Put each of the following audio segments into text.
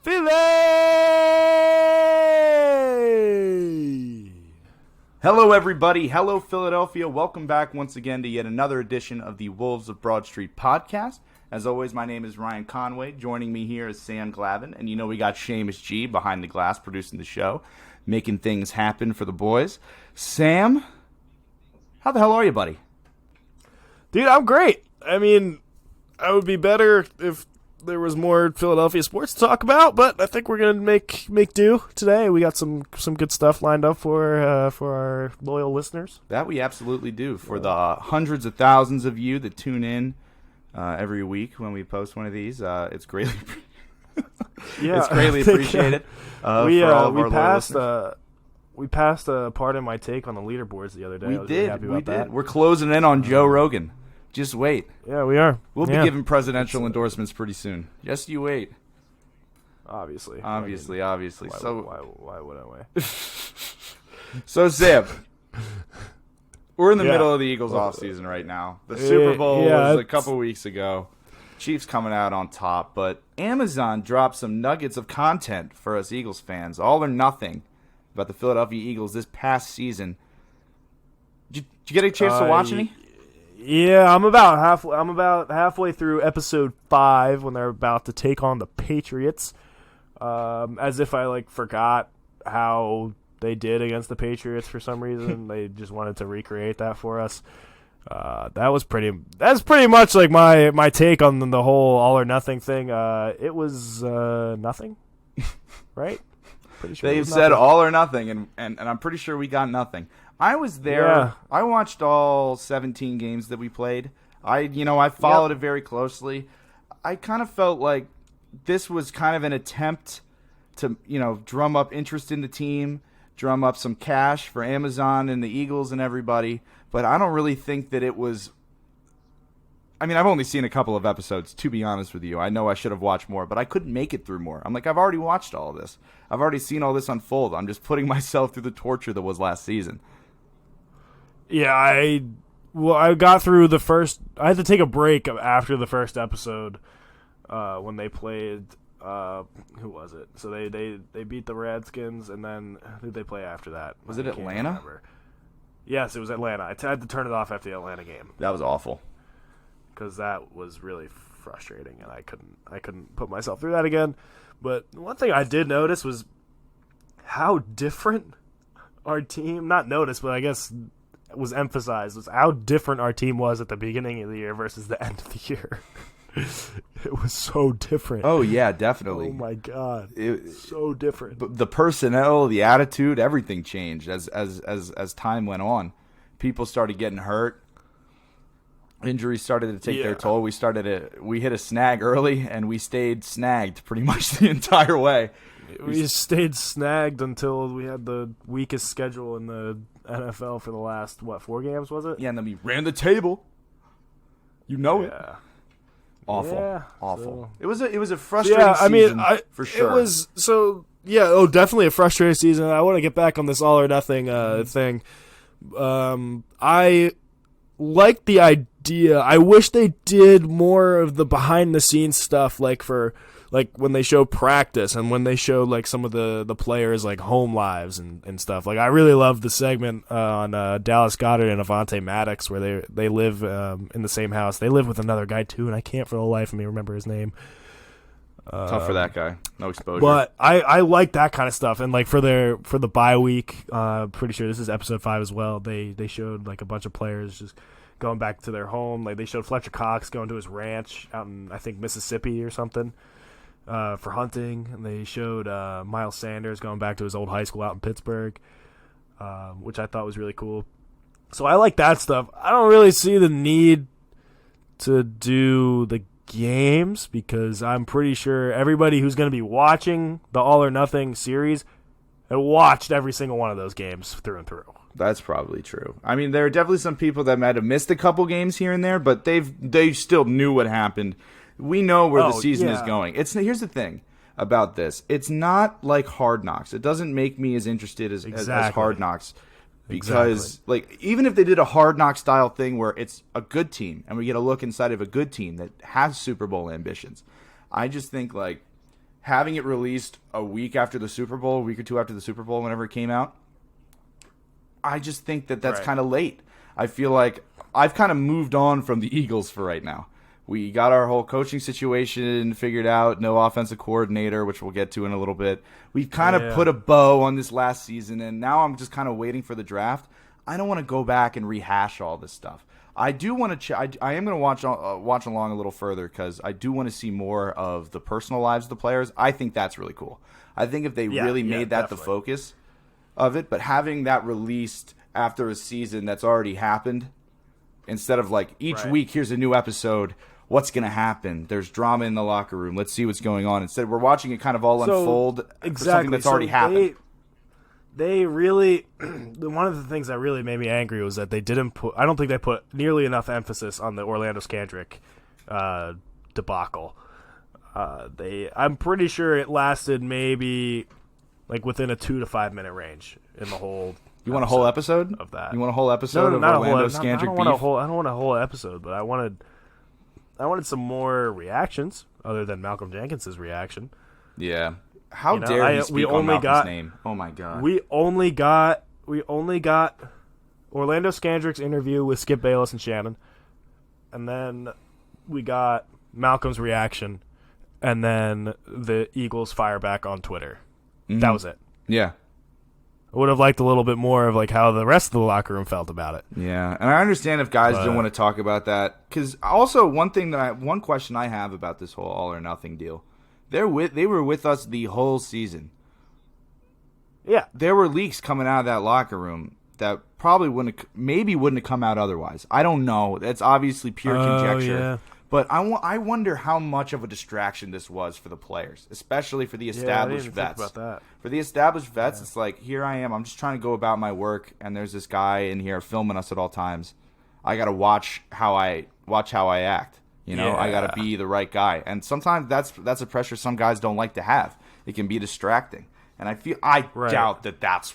Philly! Hello, everybody. Hello, Philadelphia. Welcome back once again to yet another edition of the Wolves of Broad Street podcast. As always, my name is Ryan Conway. Joining me here is Sam Glavin. And you know we got Seamus G behind the glass producing the show, making things happen for the boys. Sam, how the hell are you, buddy? Dude, I'm great. I mean, I would be better if there was more Philadelphia sports to talk about, but I think we're gonna make do today. We got some good stuff lined up for our loyal listeners. That we absolutely do. For the hundreds of thousands of you that tune in every week when we post one of these, it's greatly it's greatly appreciated. We passed a part of my take on the leaderboards the other day. We I was did. really happy about that. We're closing in on Joe Rogan. Just wait. Yeah, we are. We'll be giving presidential endorsements pretty soon. Just you wait. Obviously. Why would I wait? So, Sam, we're in the middle of the Eagles offseason right now. The Super Bowl was a couple weeks ago. Chiefs coming out on top, but Amazon dropped some nuggets of content for us Eagles fans. All or nothing about the Philadelphia Eagles this past season. Did you get a chance to watch any? Yeah, I'm about halfway through episode 5 when they're about to take on the Patriots. As if I forgot how they did against the Patriots for some reason. They just wanted to recreate that for us. That's pretty much my take on the whole all or nothing thing. It was nothing, right? Pretty sure they've said all or nothing, and I'm pretty sure we got nothing. I was there. Yeah. I watched all 17 games that we played. I followed it very closely. I kind of felt like this was kind of an attempt to, drum up interest in the team, drum up some cash for Amazon and the Eagles and everybody. But I don't really think that it was. I mean, I've only seen a couple of episodes, to be honest with you. I know I should have watched more, but I couldn't make it through more. I'm like, I've already watched all of this. I've already seen all this unfold. I'm just putting myself through the torture that was last season. Yeah, I got through the first. I had to take a break after the first episode when they played. Who was it? So they beat the Redskins, and then who did they play after that? Was it Atlanta? Yes, it was Atlanta. I had to turn it off after the Atlanta game. That was awful. Because that was really frustrating, and I couldn't put myself through that again. But one thing I did notice was how different our team. Not notice, but I guess was emphasized was how different our team was at the beginning of the year versus the end of the year. It was so different. Oh yeah, definitely. Oh my god, so different. The personnel, the attitude, everything changed as time went on. People started getting hurt. Injuries started to take their toll. We hit a snag early, and we stayed snagged pretty much the entire way. We stayed snagged until we had the weakest schedule in the NFL for the last 4 games, was it? Yeah, and then we ran the table. It. Awful. Yeah, awful. So. It was a frustrating season for sure. It was definitely a frustrating season. I want to get back on this all or nothing thing. I like the idea. I wish they did more of the behind the scenes stuff, when they show practice and when they show some of the players home lives and stuff. I really love the segment on Dallas Goedert and Avonte Maddox where they live in the same house. They live with another guy too, and I can't for the life of me remember his name. Tough for that guy. No exposure. But I like that kind of stuff. And for the bye week, pretty sure this is episode 5 as well. They showed a bunch of players just going back to their home. They showed Fletcher Cox going to his ranch out in I think Mississippi or something. For hunting, and they showed Miles Sanders going back to his old high school out in Pittsburgh, which I thought was really cool. So I like that stuff. I don't really see the need to do the games because I'm pretty sure everybody who's going to be watching the All or Nothing series had watched every single one of those games through and through. That's probably true. I mean, there are definitely some people that might have missed a couple games here and there, but they still knew what happened. We know where the season is going. Here's the thing about this. It's not like Hard Knocks. It doesn't make me as interested as Hard Knocks. Because even if they did a Hard Knock style thing where it's a good team and we get a look inside of a good team that has Super Bowl ambitions, I just think having it released a week after the Super Bowl, a week or two after the Super Bowl, whenever it came out, I just think that that's kind of late. I feel like I've kind of moved on from the Eagles for right now. We got our whole coaching situation figured out, no offensive coordinator, which we'll get to in a little bit. We've kind of put a bow on this last season, and now I'm just kind of waiting for the draft. I don't want to go back and rehash all this stuff. I do want to. I am going to watch along a little further because I do want to see more of the personal lives of the players. I think that's really cool. I think if they really made that the focus of it, but having that released after a season that's already happened, instead of like each week, here's a new episode. What's going to happen? There's drama in the locker room. Let's see what's going on. Instead, we're watching it kind of all unfold for something that's already happened. They really, one of the things that really made me angry was that they didn't put, I don't think they put nearly enough emphasis on the Orlando Scandrick debacle. I'm pretty sure it lasted maybe like within a 2 to 5 minute range in the whole. You want a whole episode of that? You want a whole episode of Orlando Scandrick beef? I don't want a whole episode, but I wanted some more reactions other than Malcolm Jenkins's reaction. Yeah. How dare he speak on Malcolm's name? Oh my God. We only got Orlando Scandrick's interview with Skip Bayless and Shannon, and then we got Malcolm's reaction, and then the Eagles fire back on Twitter. Mm-hmm. That was it. Yeah. I would have liked a little bit more of like how the rest of the locker room felt about it. Yeah, and I understand if guys don't want to talk about that, because also one question I have about this whole all or nothing deal. They were with us the whole season. Yeah, there were leaks coming out of that locker room that probably wouldn't have come out otherwise. I don't know. That's obviously pure conjecture. Yeah. But I wonder how much of a distraction this was for the players, especially for the established vets. Think about that. For the established vets, it's like, here I am. I'm just trying to go about my work, and there's this guy in here filming us at all times. I got to watch how I act. I got to be the right guy. And sometimes that's a pressure some guys don't like to have. It can be distracting. And I doubt that that's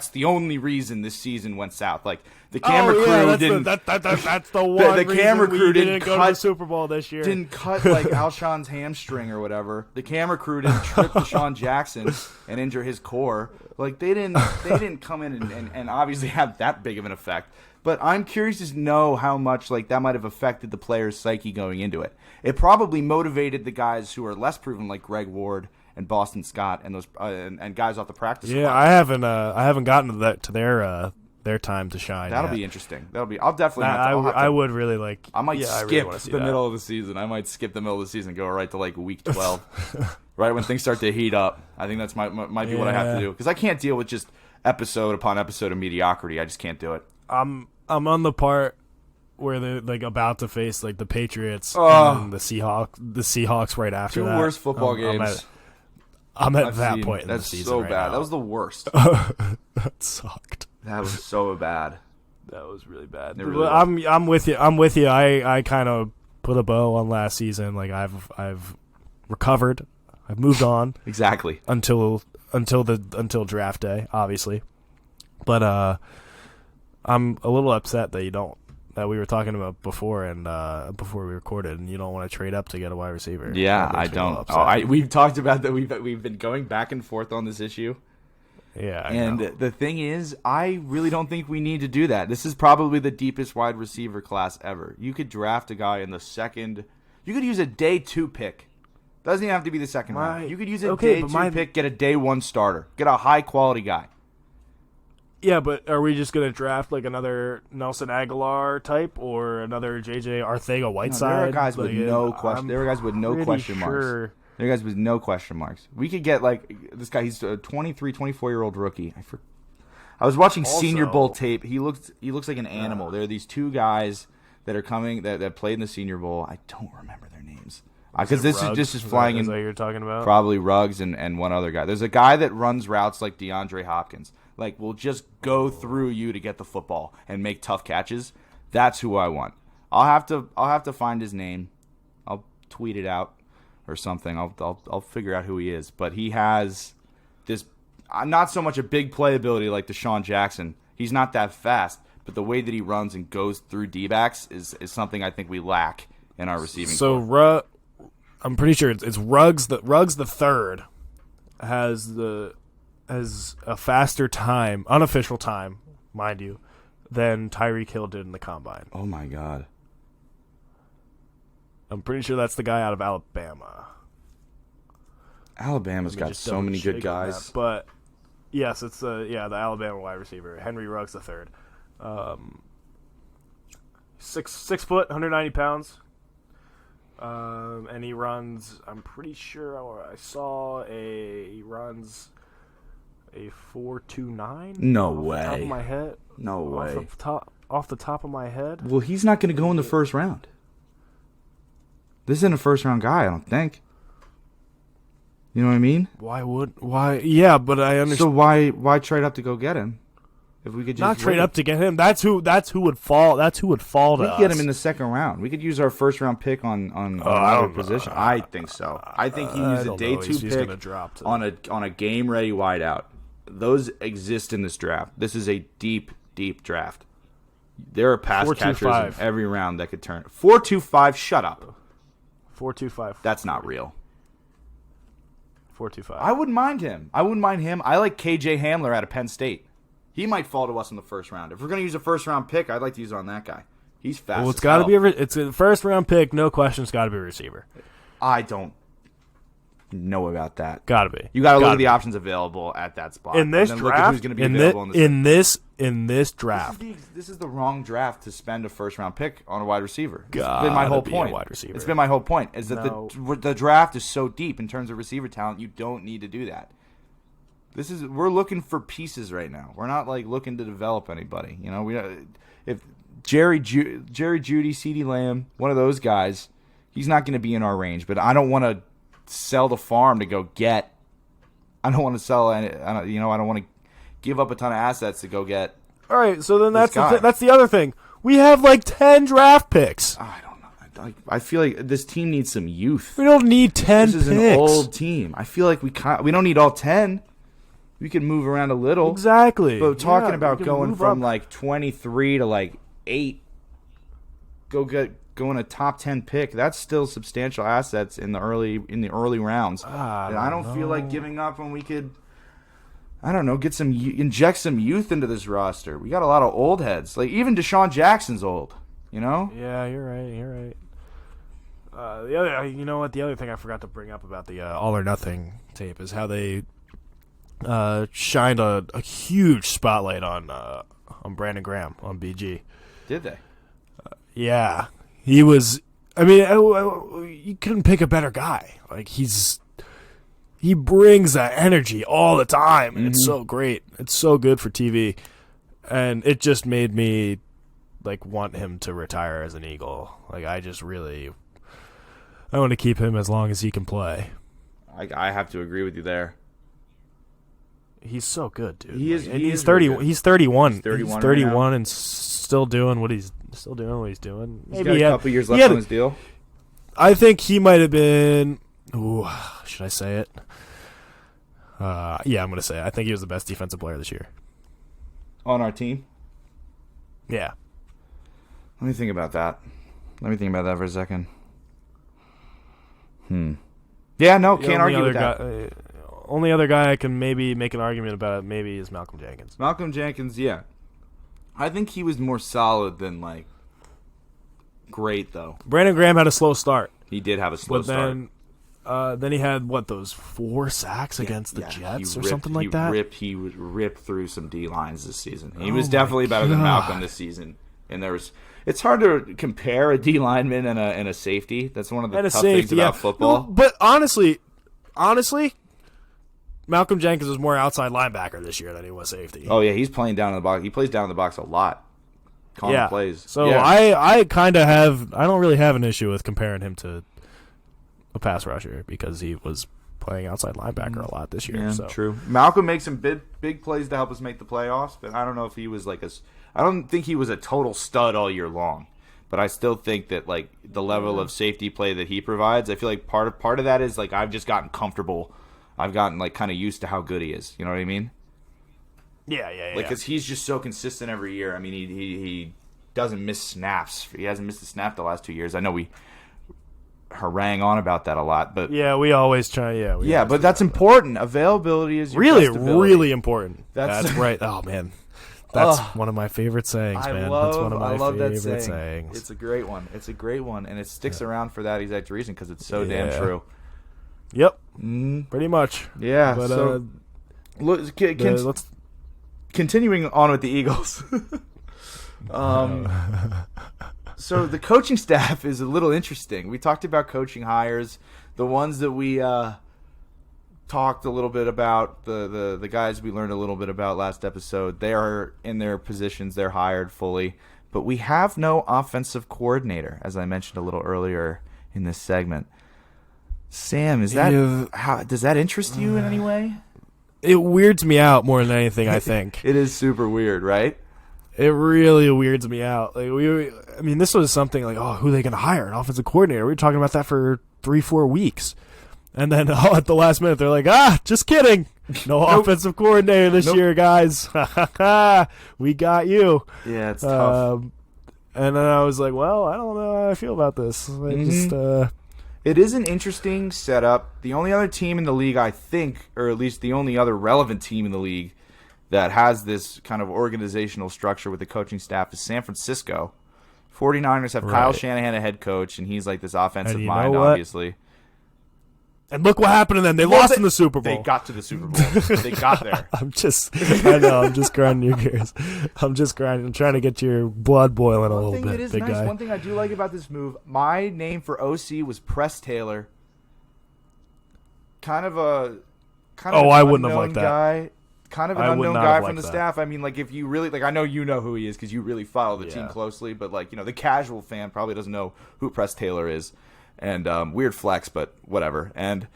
the only reason this season went south. Like the camera crew didn't. That's the one. The camera crew didn't go to the Super Bowl this year. Didn't cut like Alshon's hamstring or whatever. The camera crew didn't trip Deshaun Jackson and injure his core. Like they didn't come in and obviously have that big of an effect. But I'm curious to know how much like that might have affected the player's psyche going into it. It probably motivated the guys who are less proven, like Greg Ward and Boston Scott, and those and guys off the practice squad. I haven't gotten to their time to shine. That'll be interesting. I'll definitely. I would really like. I might skip the middle of the season. I might skip the middle of the season, go right to like week 12, right when things start to heat up. I think that's might be what I have to do, because I can't deal with just episode upon episode of mediocrity. I just can't do it. I'm on the part where they're like about to face like the Patriots and the Seahawks right after that. Two worst football games. I'm at that point in the season. That's so right bad. now. That was the worst. That sucked. That was so bad. That was really bad. Really I'm with you. I kind of put a bow on last season. Like I've recovered. I've moved on. Exactly. Until draft day, obviously. But I'm a little upset that we were talking about before before we recorded, and you don't want to trade up to get a wide receiver. Yeah, I don't. We've talked about that. We've been going back and forth on this issue. Yeah, and the thing is, I really don't think we need to do that. This is probably the deepest wide receiver class ever. You could draft a guy in the second. You could use a day 2 pick. Doesn't even have to be the second round. You could use a day 2 pick, get a day 1 starter, get a high quality guy. Yeah, but are we just going to draft like another Nelson Aguilar type or another J.J. Arcega-Whiteside? There are guys with no question. There are guys with no question marks. There are guys with no question marks. We could get like this guy. He's a 23, 24-year-old rookie. I was watching Senior Bowl tape. He looks like an animal. There are these two guys that are coming that played in the Senior Bowl. I don't remember their names because this is flying in. Is that you're talking about? Probably Ruggs and one other guy. There's a guy that runs routes like DeAndre Hopkins. Like, we'll just go through you to get the football and make tough catches. That's who I want. I'll have to find his name. I'll tweet it out or something. I'll figure out who he is. But he has this not so much a big playability like Deshaun Jackson. He's not that fast, but the way that he runs and goes through D-backs is something I think we lack in our receiving core. I'm pretty sure it's Ruggs. Ruggs the third has a faster time, unofficial time, mind you, than Tyreek Hill did in the combine. Oh my God. I'm pretty sure that's the guy out of Alabama. Alabama's got so many good guys. That, but yes, it's the Alabama wide receiver, Henry Ruggs III. 6 foot, 190 pounds. And he runs, I'm pretty sure I saw he runs a 4.29. No off way. The top of my head. No way. Off the top of my head. Well, he's not going to go in the first round. This isn't a first round guy, I don't think. You know what I mean? Why? Yeah, but I understand. So why trade up to go get him? If we could just not trade up to get him, that's who would fall. That's who would fall to us. We get him in the second round. We could use our first round pick on another position. I think so. I think he used a day 2 pick on a game ready wideout. Those exist in this draft. This is a deep draft. There are pass catchers in every round that could turn 4.25. Shut up. 4.25. That's not real. 4.25. I wouldn't mind him. I like KJ Hamler out of Penn State. He might fall to us in the first round. If we're going to use a first round pick, I'd like to use on that guy. He's fast. Well, it's got to be it's a first round pick. No question. It's got to be a receiver. I don't know about that. Got to be. You got to look at the options available at that spot. In this draft, look at who's going to be available in this draft. This is the wrong draft to spend a first round pick on a wide receiver. It's been been my whole point. Wide receiver. It's been my whole point. Is that the draft is so deep in terms of receiver talent, you don't need to do that. We're looking for pieces right now. We're not like looking to develop anybody. You know, if Jerry Jeudy, CeeDee Lamb, one of those guys, he's not going to be in our range. But I don't want to sell the farm to go get. I don't want to sell any. I don't want to give up a ton of assets to go get. All right, so then that's the other thing. We have like 10 draft picks. I don't know. I feel like this team needs some youth. We don't need 10 This is picks. an old team. I feel like we don't need all 10. We can move around a little. Exactly. But talking about going from like 23 to like 8, go in a top 10 pick, that's still substantial assets in the early rounds. And I don't feel like giving up when we could, I don't know, inject some youth into this roster. We got a lot of old heads. Like even Deshaun Jackson's old, you know? Yeah, you're right. The other thing I forgot to bring up about the All or Nothing tape is how they shined a huge spotlight on Brandon Graham on BG. Did they? Yeah, he was. I mean, you couldn't pick a better guy. Like he brings that energy all the time, and it's so great. It's so good for TV, and it just made me like want him to retire as an Eagle. Like I want to keep him as long as he can play. I have to agree with you there. He's so good, dude. He's 30. He's 31. He's 31 and still doing what he's doing. He's got a couple years left on his deal. I think he might have been. Ooh, should I say it? Yeah, I'm gonna say it. I think he was the best defensive player this year on our team. Yeah. Let me think about that. For a second. Yeah, no, can't argue with that. Only other guy I can maybe make an argument about maybe is Malcolm Jenkins. Malcolm Jenkins, yeah. I think he was more solid than, like, great, though. Brandon Graham had a slow start. He did have a slow start. Then he had, those 4 sacks against the Jets or something like that? He ripped through some D-lines this season. He was definitely better than Malcolm this season. And it's hard to compare a D-lineman and a safety. That's one of the tough things about football. No, but honestly, Malcolm Jenkins was more outside linebacker this year than he was safety. Oh, yeah, he's playing down in the box. He plays down in the box a lot. Calling plays. So I kind of I don't really have an issue with comparing him to a pass rusher because he was playing outside linebacker a lot this year. Yeah, so. True. Malcolm makes some big plays to help us make the playoffs, but I don't know if he was I don't think he was a total stud all year long. But I still think that like the level of safety play that he provides, I feel like part of that is like I've just gotten comfortable. I've gotten like kind of used to how good he is. You know what I mean? Yeah. Like because he's just so consistent every year. I mean, he doesn't miss snaps. He hasn't missed a snap the last 2 years. I know harangue on about that a lot, but yeah, we always try. Yeah, but that's important. Availability is your really, best ability. really important. That's right. Oh man, that's one of my favorite sayings, man. That's one of my favorite sayings. It's a great one. It's a great one, and it sticks around for that exact reason because it's so damn true. Yep, pretty much. Yeah, but so let's continuing on with the Eagles. So the coaching staff is a little interesting. We talked about coaching hires, the ones that we talked a little bit about, the guys we learned a little bit about last episode. They are in their positions, they're hired fully, but we have no offensive coordinator, as I mentioned a little earlier in this segment. Sam, does that interest you in any way? It weirds me out more than anything, I think. It is super weird, right? It really weirds me out. Like this was something like, who are they going to hire? An offensive coordinator? We were talking about that for 3-4 weeks. And then at the last minute, they're like, just kidding. No offensive coordinator this year, guys. We got you. Yeah, it's tough. And then I was like, well, I don't know how I feel about this. It is an interesting setup. The only other team in the league, I think, or at least the only other relevant team in the league that has this kind of organizational structure with the coaching staff is San Francisco. 49ers have Kyle Shanahan a head coach, and he's like this offensive mind, obviously. And look what happened to them. They lost in the Super Bowl. They got to the Super Bowl. They got there. I'm just grinding your gears. I'm trying to get your blood boiling a little bit, big guy. One thing I do like about this move, my name for OC was Press Taylor. I wouldn't have liked that. Kind of an unknown guy from the staff. I mean, like, if you really, I know you know who he is because you really follow the team closely, but, the casual fan probably doesn't know who Press Taylor is. And weird flex, but whatever. And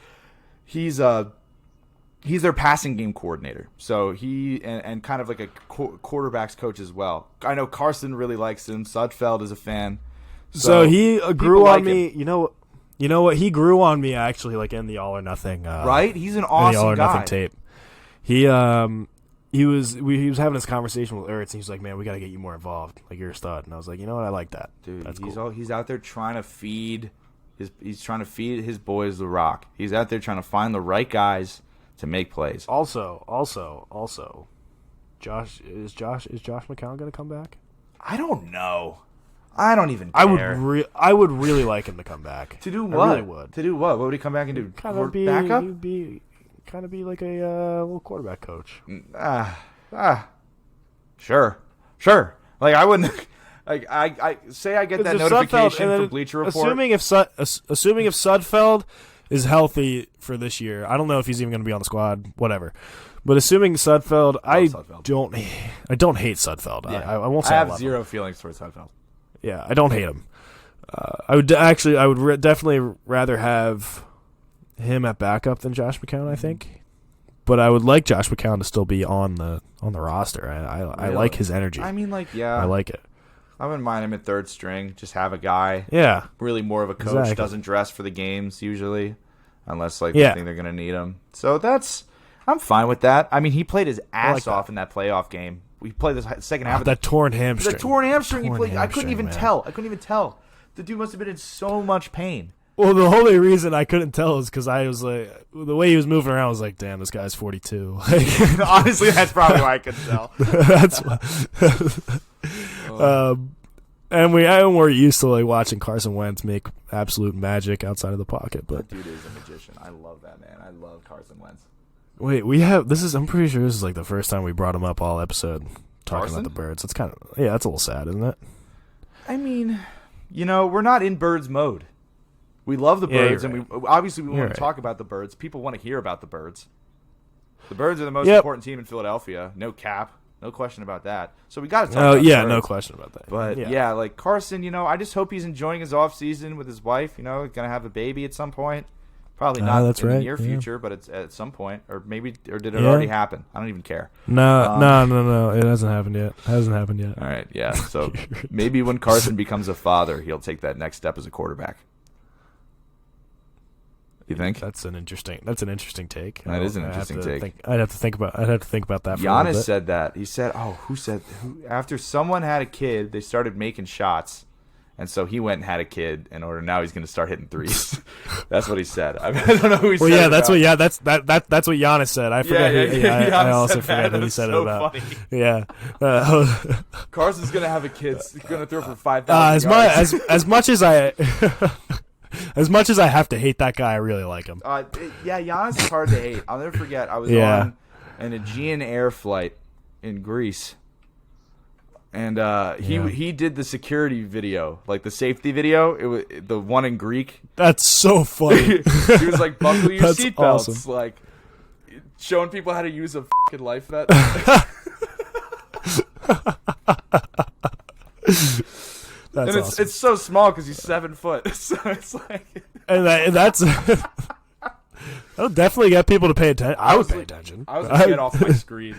he's their passing game coordinator. So he and kind of like a quarterback's coach as well. I know Carson really likes him. Sudfeld is a fan. So he grew on me. You know what? He grew on me actually, like in the All or Nothing. Right? He's an awesome All or guy. Nothing tape. He was having this conversation with Ertz, and he's like, "Man, we got to get you more involved. Like, you're a stud." And I was like, "You know what? I like that, dude. That's cool." He's out there trying to feed. He's trying to feed his boys the rock. He's out there trying to find the right guys to make plays. Also, Josh McCown going to come back? I don't know. I don't even care. I would really like him to come back. To do what? I really would. To do what? What would he come back and do? Backup? Kind of be like a little quarterback coach. Sure. Like, I wouldn't. Like, I say I get that notification from Bleacher Report. Assuming if Sudfeld is healthy for this year, I don't know if he's even going to be on the squad. Whatever, but assuming Sudfeld, I don't hate Sudfeld. Yeah. I won't say I have zero feelings towards Sudfeld. Yeah, I don't hate him. I would definitely rather have him at backup than Josh McCown, I think. But I would like Josh McCown to still be on the roster. I like his energy. I mean, I like it. I wouldn't mind him at third string. Just have a guy. Yeah. Really more of a coach. Exactly. Doesn't dress for the games usually, unless they think they're going to need him. So I'm fine with that. I mean, he played his ass off in that playoff game. We played the second half. That torn hamstring. The torn hamstring he played. I couldn't even tell. The dude must have been in so much pain. Well, the only reason I couldn't tell is because I was like, the way he was moving around, I was like, damn, this guy's 42. Honestly, that's probably why I couldn't tell. That's why. And we're used to like watching Carson Wentz make absolute magic outside of the pocket. But that dude is a magician. I love that man. I love Carson Wentz. Wait, I'm pretty sure this is like the first time we brought him up all episode talking about the Birds. It's kind of that's a little sad, isn't it? I mean, we're not in Birds mode. We love the Birds, and we want to talk about the Birds. People want to hear about the Birds. The Birds are the most important team in Philadelphia. No cap. No question about that. So we got to talk about the Birds. No question about that. But, like Carson, I just hope he's enjoying his off-season with his wife. Going to have a baby at some point. Probably not in the near future, but it's at some point. Or did it already happen? I don't even care. No. It hasn't happened yet. All right, yeah. So maybe when Carson becomes a father, he'll take that next step as a quarterback. You think that's an interesting take? That is an interesting take. I'd have to think about that. Giannis said that. He said, "Who said? After someone had a kid, they started making shots, And so he went and had a kid in order. Now he's going to start hitting threes. That's what he said. I don't know who he said. Well, yeah, it that's about. that's what Giannis said. I forget. I also forget what he said it about. Funny. Yeah. Carson's going to have a kid. He's going to throw for 5,000 yards. As much as I have to hate that guy, I really like him. Yeah, Giannis is hard to hate. I'll never forget. I was on an Aegean Air flight in Greece. And he did the security video, like the safety video. It was the one in Greek. That's so funny. He was like, "Buckle your seatbelts," awesome. like showing people how to use a fucking life vest. That's and awesome. it's so small because he's 7 foot. So it's like, and that's that'll definitely get people to pay attention. I would pay attention. I was gonna get off my screen.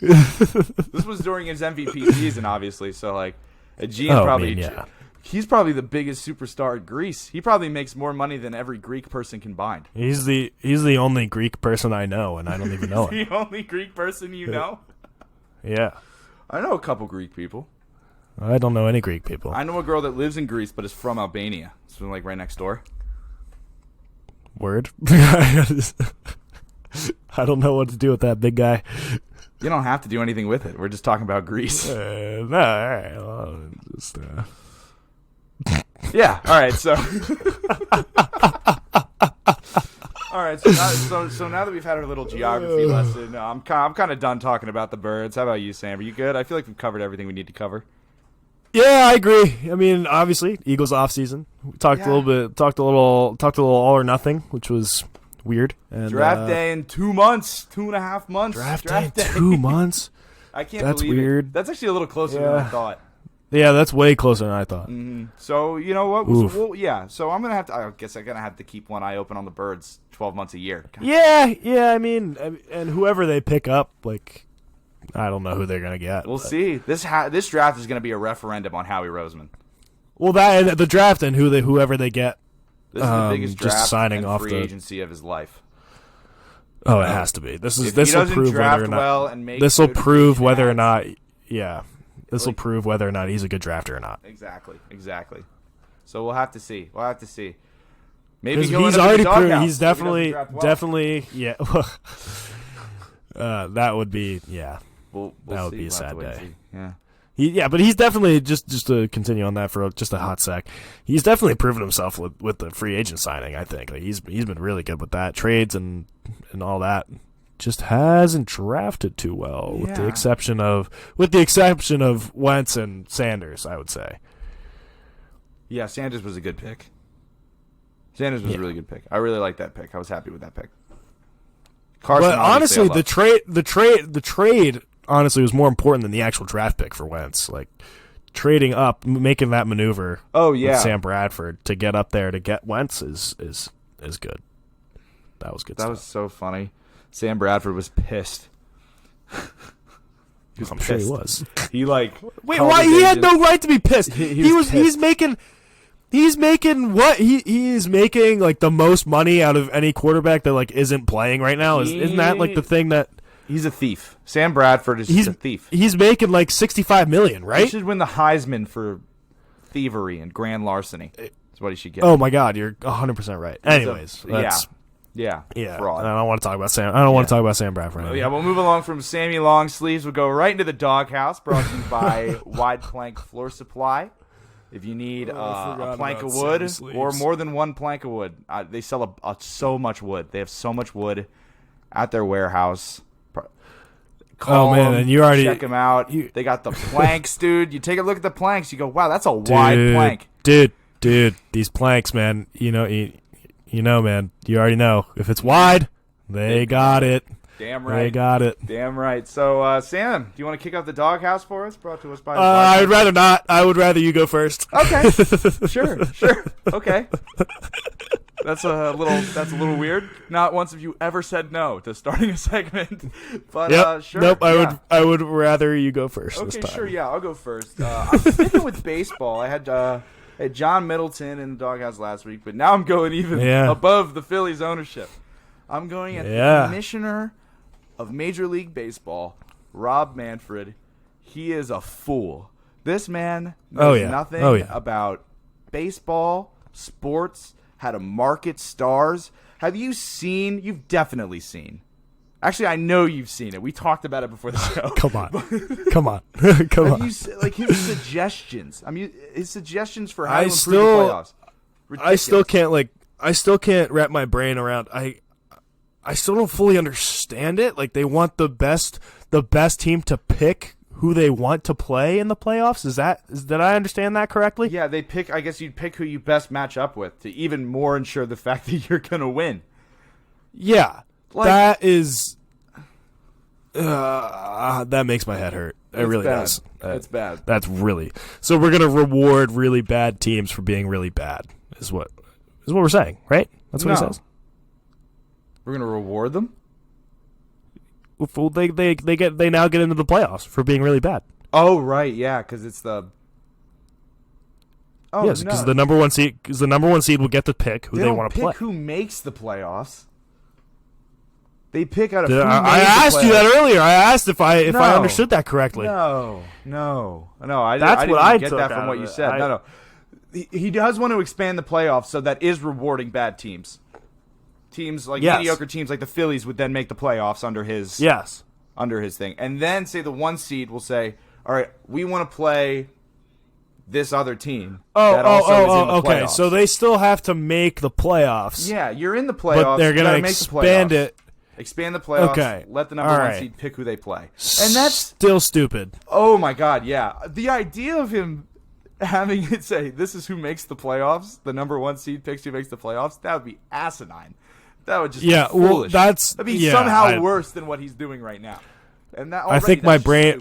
This was during his MVP season, obviously. So like, Aegean he's probably the biggest superstar in Greece. He probably makes more money than every Greek person combined. He's the only Greek person I know, and I don't even know him. The only Greek person you know? Yeah, I know a couple Greek people. I don't know any Greek people. I know a girl that lives in Greece but is from Albania. It's like right next door. Word. I don't know what to do with that big guy. You don't have to do anything with it. We're just talking about Greece. No, all right. Well, just, yeah. All right. So. All right. So now that we've had our little geography lesson, I'm kind of done talking about the birds. How about you, Sam? Are you good? I feel like we've covered everything we need to cover. Yeah, I agree. I mean, obviously, Eagles off season. We talked a little all or nothing, which was weird. And, draft day in 2 months, 2.5 months. Draft day in 2 months. I can't That's believe weird. it. That's actually a little closer than I thought. Yeah, that's way closer than I thought. Mm-hmm. So you know what? Well, yeah. So I'm gonna have to. I guess I'm gonna have to keep one eye open on the birds 12 months a year. God. Yeah. I mean, and whoever they pick up, like, I don't know who they're gonna get. We'll see. This draft is gonna be a referendum on Howie Roseman. Well, that and the draft and whoever they get. This is the biggest draft just signing and off free the agency of his life. Oh, it has to be. This will prove draft whether or not. well and make This will good prove free whether or ads. not. Yeah, this will prove whether or not he's a good drafter or not. Exactly. So we'll have to see. Maybe He's he'll end up in already the doghouse proved. He's if he doesn't draft well. definitely. Yeah. That would be. Yeah. We'll that would see. be a We'll have sad to wait and day. see. Yeah. But he's definitely just to continue on that for just a hot sec. He's definitely proven himself with the free agent signing. I think he's been really good with that trades and all that. Just hasn't drafted too well, with the exception of Wentz and Sanders, I would say. Yeah, Sanders was a good pick. Sanders was a really good pick. I really like that pick. I was happy with that pick. Carson, but honestly, the trade honestly was more important than the actual draft pick for Wentz. Like trading up, making that maneuver. With Sam Bradford to get up there to get Wentz is good. That was good. That stuff. was so funny. Sam Bradford was pissed. I'm sure he was. He wait. Why? He had no right to be pissed. He was pissed. He's making what he is making like the most money out of any quarterback that like isn't playing right now. Isn't that like the thing that he's a thief? Sam Bradford is just a thief. He's making like $65 million, right? He should win the Heisman for thievery and grand larceny. That's what he should get. Oh my God, you're 100% right. Anyways, yeah. Fraud. I don't want to talk about Sam. I don't want to talk about Sam Bradford. Oh, yeah, we'll move along from Sammy Longsleeves. We'll go right into the doghouse, brought to you by Wide Plank Floor Supply. If you need a plank of wood or more than one plank of wood, they sell so much wood. They have so much wood at their warehouse. Call them, and you already check them out. They got the planks, dude. You take a look at the planks. You go, wow, that's a wide plank, dude. These planks, man. You know, man. You already know if it's wide, they got it. Damn right. They got it. Damn right. So, Sam, do you want to kick off the doghouse for us? Brought to us by. I would rather not. I would rather you go first. Okay. Sure. Okay. That's a little weird. Not once have you ever said no to starting a segment. But sure. Nope. I would rather you go first. This Okay. time. Sure. Yeah, I'll go first. I'm sticking with baseball. I had John Middleton in the doghouse last week, but now I'm going even above the Phillies ownership. I'm going at the commissioner of Major League Baseball, Rob Manfred. He is a fool. This man knows nothing Oh, yeah. about baseball, sports, how to market stars. Have you seen? You've definitely seen. Actually, I know you've seen it. We talked about it before the show. Come on. Come on. Have you like his suggestions? I mean, his suggestions for how to improve the playoffs. Ridiculous. I still can't wrap my brain around. I still don't fully understand it. Like, they want the best team to pick who they want to play in the playoffs. Did I understand that correctly? Yeah, they pick. I guess you'd pick who you best match up with to even more ensure the fact that you're gonna win. Yeah. Like, that is that makes my head hurt. It really bad. does. It's bad. That's really. So we're gonna reward really bad teams for being really bad. Is what we're saying, right? That's what he says. We're gonna reward them. Well, they now get into the playoffs for being really bad. Oh right, yeah, because it's the. Oh yes, because the number one seed will get to pick who they want to play. Who makes the playoffs? They pick out I asked you that earlier. I asked if I understood that correctly. No. I didn't get that from what you said. No. He does want to expand the playoffs, so that is rewarding bad teams. Teams like mediocre teams like the Phillies would then make the playoffs under his thing, and then say the 1 seed will say, "All right, we want to play this other team." Okay. So they still have to make the playoffs. Yeah, you're in the playoffs, but they're going to expand it. Expand the playoffs. Okay. Let the number 1 seed pick who they play, and that's still stupid. Oh my God, yeah. The idea of him having it say this is who makes the playoffs, the number 1 seed picks who makes the playoffs, that would be asinine. That would just be foolish. Well, that'd be somehow worse than what he's doing right now. And that I think my brain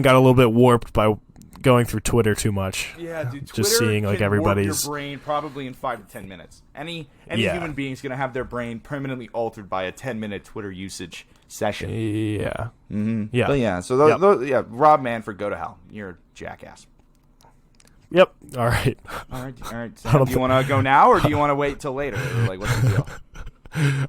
got a little bit warped by going through Twitter too much. Yeah, dude. Twitter just seeing like can everybody's warp your brain probably in 5 to 10 minutes. Any human being is going to have their brain permanently altered by a 10-minute Twitter usage session. Yeah. Mm-hmm. Yeah. But yeah. So Rob Manfred, go to hell. You're a jackass. Yep. All right. All right. So do you want to go now, or do you want to wait till later? Like, what's the deal?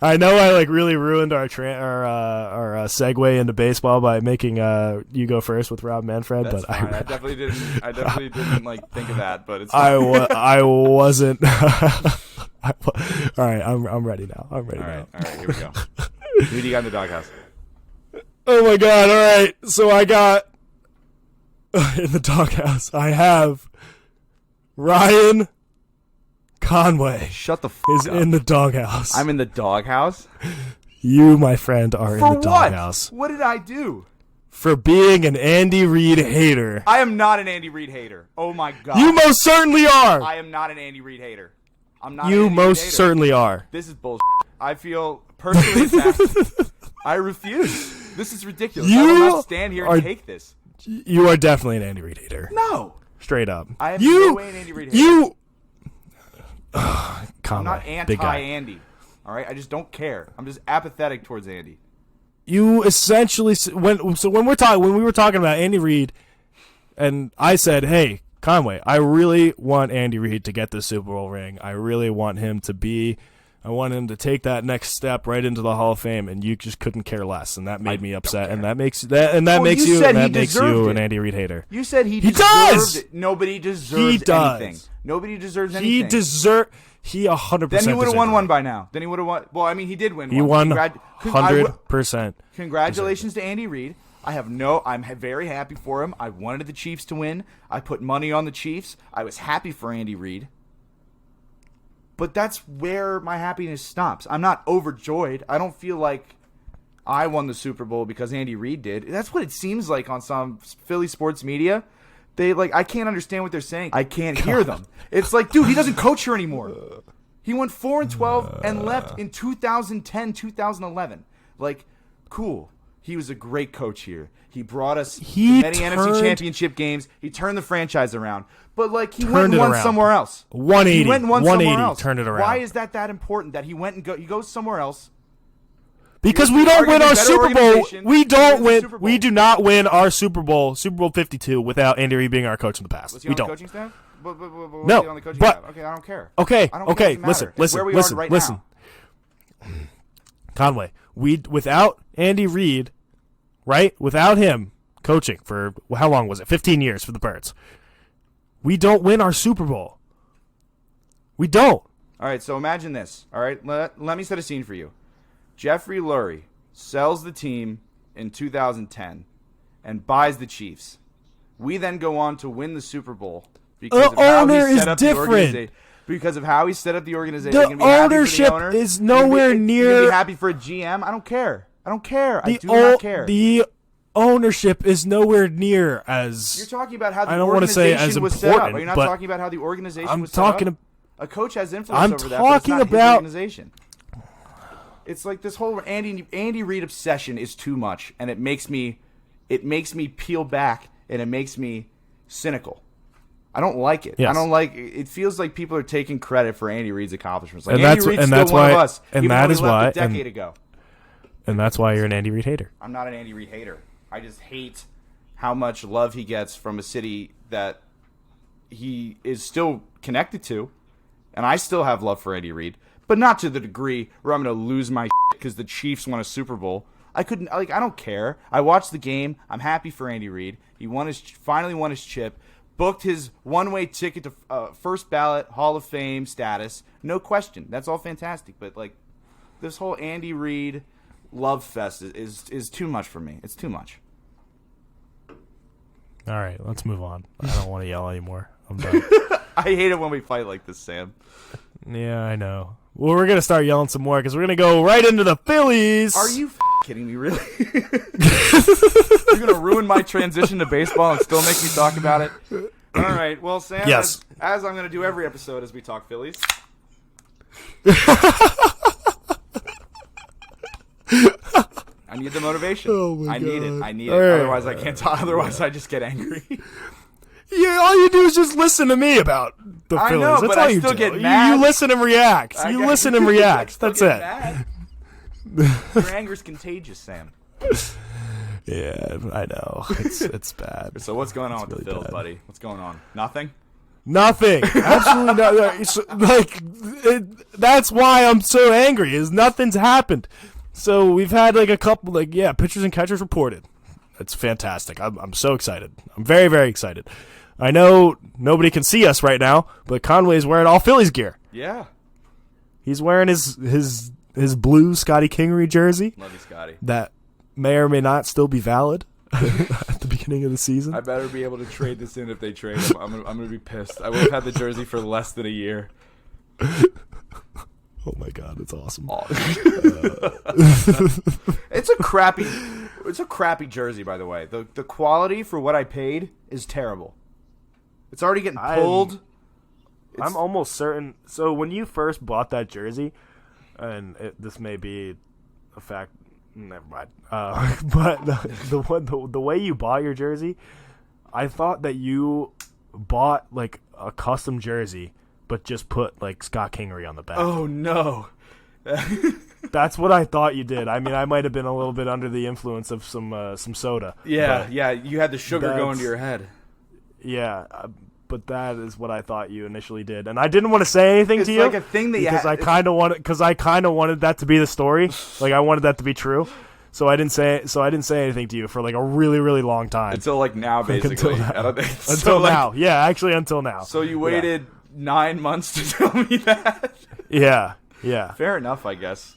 I know I really ruined our segue into baseball by making you go first with Rob Manfred, That's but fine. I definitely didn't like think of that, but it's fine. I wasn't. All right, I'm ready now. All right, here we go. Who do you got in the doghouse? Oh my God! All right, so I got in the doghouse. I have Ryan Conway. Shut the f*** is up. In the doghouse. I'm in the doghouse? You, my friend, are For in the doghouse. What did I do? For being an Andy Reid hater. I am not an Andy Reid hater. Oh my God. You most certainly are. I am not an Andy Reid hater. I'm not. You most certainly are. This is bullshit. I feel personally attacked. I refuse. This is ridiculous. I will not stand here and take this. You are definitely an Andy Reid hater. No. Straight up. I am no way an Andy Reid hater. I'm not anti-Andy. All right? I just don't care. I'm just apathetic towards Andy. You essentially when we were talking about Andy Reid, and I said, "Hey, Conway, I really want Andy Reid to get the Super Bowl ring. I really want him to take that next step right into the Hall of Fame," and you just couldn't care less, and that made me upset, and that makes you an Andy Reid hater. You said he deserved it. Nobody deserves anything. Nobody deserves anything. He 100%. Then he would have won one by now. Then he would have won. Well, I mean, he did win. He won 100%. Congratulations to Andy Reid. I'm very happy for him. I wanted the Chiefs to win. I put money on the Chiefs. I was happy for Andy Reid. But that's where my happiness stops. I'm not overjoyed. I don't feel like I won the Super Bowl because Andy Reid did. That's what it seems like on some Philly sports media. I can't understand what they're saying. I can't hear them. It's like, dude, he doesn't coach here anymore. He went 4-12 and left in 2010, 2011. Like, cool. He was a great coach here. He brought us many NFC championship games. He turned the franchise around. But, he went and won somewhere else. 180. He went and won somewhere else. Turned it around. Why is that important that he went and he goes somewhere else? Because we don't win our Super Bowl. We don't win. We do not win our Super Bowl 52, without Andy Reid being our coach in the past. Was he we on don't. The coaching staff? No, on the coaching but staff? Okay, I don't care. Okay, I don't care. listen. Conway, without Andy Reid, right? Without him, coaching for how long was it? 15 years for the Birds. We don't win our Super Bowl. We don't. All right, so imagine this. All right, let me set a scene for you. Jeffrey Lurie sells the team in 2010 and buys the Chiefs. We then go on to win the Super Bowl because of how he set up the organization. Because of how he set up the organization. The ownership is nowhere near. You're gonna be happy for a GM? I don't care. I do not care. The ownership is nowhere near as. You're talking about how the I don't want to say as organization was important, set up. Are you not talking about how the organization was set up? A coach has influence over that, but it's not his organization. It's like this whole Andy Reid obsession is too much, and it makes me peel back, and it makes me cynical. I don't like it. Yes. I don't like it. It feels like people are taking credit for Andy Reid's accomplishments. Like and Andy Reid's still one of us, and even that though is he left why, a decade ago. And that's why you're an Andy Reid hater. I'm not an Andy Reid hater. I just hate how much love he gets from a city that he is still connected to. And I still have love for Andy Reid, but not to the degree where I'm going to lose my because the Chiefs won a Super Bowl. I don't care. I watched the game. I'm happy for Andy Reid. He finally won his chip, booked his one-way ticket to first ballot Hall of Fame status. No question. That's all fantastic. But like this whole Andy Reid love fest is too much for me. It's too much. All right, let's move on. I don't want to yell anymore. I'm done. I hate it when we fight like this, Sam. Yeah, I know. Well, we're going to start yelling some more because we're going to go right into the Phillies. Are you kidding me, really? You're going to ruin my transition to baseball and still make me talk about it? All right, well, Sam, yes. as I'm going to do every episode as we talk Phillies. I need the motivation. Oh my God. I need it. Otherwise, I can't talk. Otherwise, I just get angry. Yeah, all you do is just listen to me about the Phillies. I know, That's but all I you still do. get mad. You listen and react. You listen and react. That's it. Your anger's contagious, Sam. Yeah, I know. It's bad. So what's going on with really the Phils, bad. buddy? What's going on? Nothing? Nothing. Absolutely not. It's that's why I'm so angry. Is nothing's happened. So we've had like a couple pitchers and catchers reported. It's fantastic. I'm so excited. I'm very, very excited. I know nobody can see us right now, but Conway's wearing all Phillies gear. Yeah. He's wearing his blue Scotty Kingery jersey. Love you, Scotty. That may or may not still be valid at the beginning of the season. I better be able to trade this in if they trade him. I'm gonna be pissed. I would have had the jersey for less than a year. Oh my God, it's awesome. It's a crappy jersey, by the way. The quality for what I paid is terrible. It's already getting pulled. I'm almost certain. So when you first bought that jersey, and this may be a fact, never mind. But the way you bought your jersey, I thought that you bought like a custom jersey, but just put like Scott Kingery on the back. Oh no. That's what I thought you did. I mean, I might have been a little bit under the influence of some soda. Yeah, you had the sugar going to your head. Yeah, but that is what I thought you initially did, and I didn't want to say anything to you. It's like a thing that because I kind of wanted that to be the story. Like I wanted that to be true. So I didn't say anything to you for like a really, really long time. Until like now, basically. Until now. Yeah, actually until now. So you waited 9 months to tell me that? Yeah. Fair enough, I guess.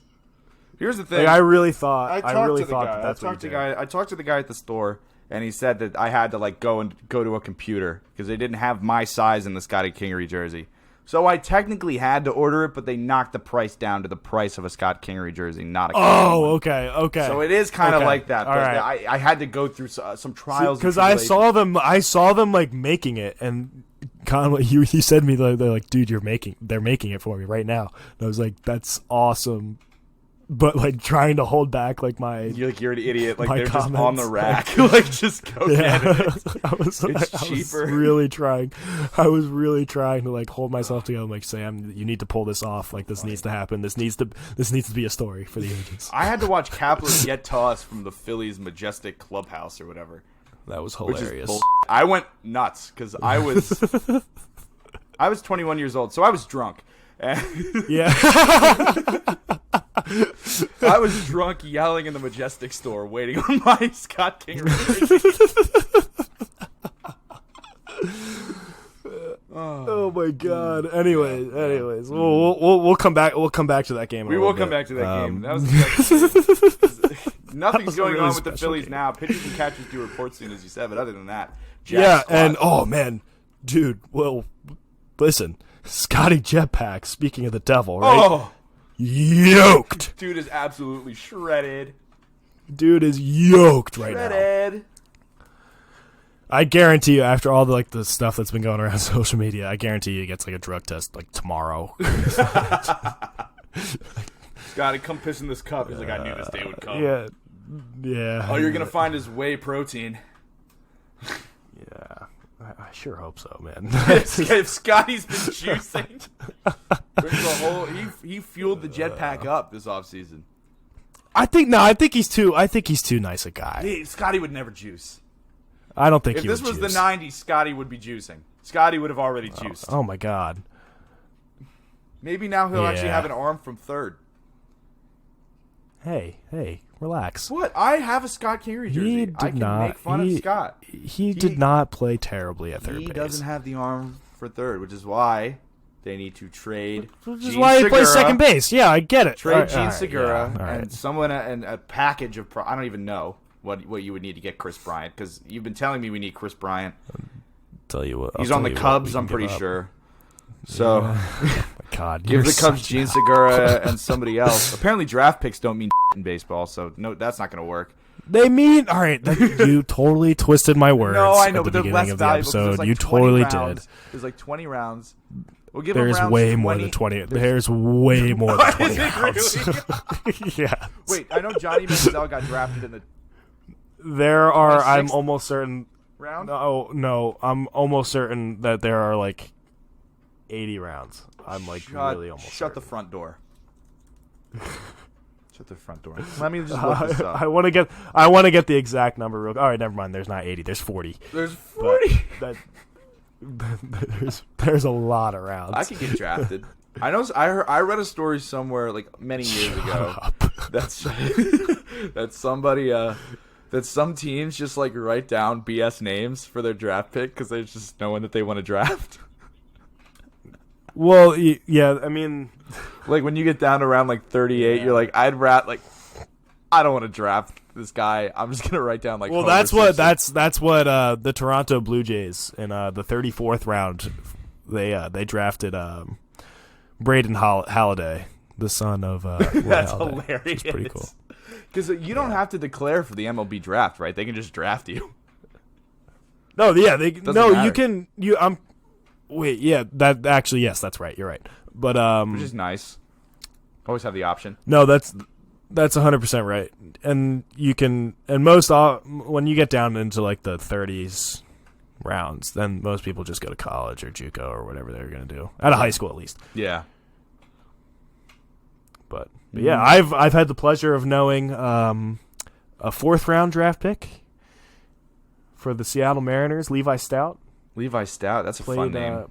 Here's the thing. Like, I really thought I that's what you did. I talked to the guy at the store, and he said that I had to like go to a computer because they didn't have my size in the Scotty Kingery jersey. So I technically had to order it, but they knocked the price down to the price of a Scott Kingery jersey, not a Kingery one. Okay. So it is kind of like that. All but right. I had to go through some trials because I saw them like making it, and Conway, you said to me they're like, dude, they're making it for me right now. And I was like, that's awesome. But like trying to hold back like you're an idiot. Like they're comments. Just on the rack. Like just go get it. I was really trying to like hold myself together. I'm like, Sam, you need to pull this off. Like this needs to happen. This needs to be a story for the agents. I had to watch Kapler get tossed from the Phillies' majestic clubhouse or whatever. That was hilarious. I went nuts because I was 21 years old, so I was drunk. Yeah. I was drunk yelling in the Majestic store waiting on my Scott Kingery jersey. Oh my God. Anyways, we'll come back. We'll come back to that game. We will come back to that game. That was nothing's going really on with the Phillies game. now. Pitchers and catchers do report soon, as you said. But other than that, and oh man, dude. Well, listen, Scotty Jetpack. Speaking of the devil, right? Oh, yoked. Dude is absolutely shredded. Dude is yoked right now. Shredded. I guarantee you, after all the stuff that's been going around social media, I guarantee you he gets like a drug test like tomorrow. Scotty, come piss in this cup. He's like, I knew this day would come. Yeah. Oh, you're gonna find his whey protein. Yeah, I sure hope so, man. If Scotty's been juicing, he fueled the jetpack up this offseason. I think he's too nice a guy. Scotty would never juice. I don't think if he this would was juice. the 90s, Scotty would be juicing. Scotty would have already juiced. Oh my God. Maybe now he'll actually have an arm from third. Hey, relax. What? I have a Scott Kingery jersey. I can make fun of Scott. He did not play terribly at third base. He doesn't have the arm for third, which is why they need to trade. Which is why he plays second base. Yeah, I get it. Trade Gene Segura and someone and a package of. I don't even know what you would need to get Chris Bryant, because you've been telling me we need Chris Bryant. Tell you what, he's on the Cubs. I'm pretty sure. So, oh my God, give the Cubs Gene Segura and somebody else. Apparently, draft picks don't mean in baseball, so no, that's not going to work. They mean all right. You totally twisted my words. No, I know, at the but they're beginning less of the valuable. episode. Like you totally rounds. did. There's like 20 rounds. We'll give There's them way 20. more than 20. There's way more than 20 rounds. Really? Yeah. Wait, I know Johnny Manziel got drafted in the. There are. I'm almost certain. Round? No. I'm almost certain that there are like 80 rounds. I'm like really almost. Shut the front door. Shut the front door. Let me just look this up. I want to get the exact number real. All right, never mind. There's not 80. There's 40. There's 40. There's a lot of rounds. I could get drafted. I know. I read a story somewhere like many years ago. That some teams just like write down BS names for their draft pick because there's just no one that they want to draft. Well, yeah, I mean, like when you get down to around like 38, you're like, I don't want to draft this guy. I'm just gonna write down like. Well, Homer that's what Simpson. the Toronto Blue Jays in the 34th round they drafted Braden Halliday, the son of that's Halliday, hilarious. which is pretty cool. Because you don't have to declare for the MLB draft, right? They can just draft you. No, yeah, matter. you can wait, yeah, that actually yes, that's right. You're right. But which is nice. Always have the option. No, that's 100% right. And you can most when you get down into like the 30s rounds, then most people just go to college or JUCO or whatever they're going to do. Out of high school at least. Yeah. But yeah, I've had the pleasure of knowing a fourth round draft pick for the Seattle Mariners, Levi Stout. Levi Stout, that's a fun name.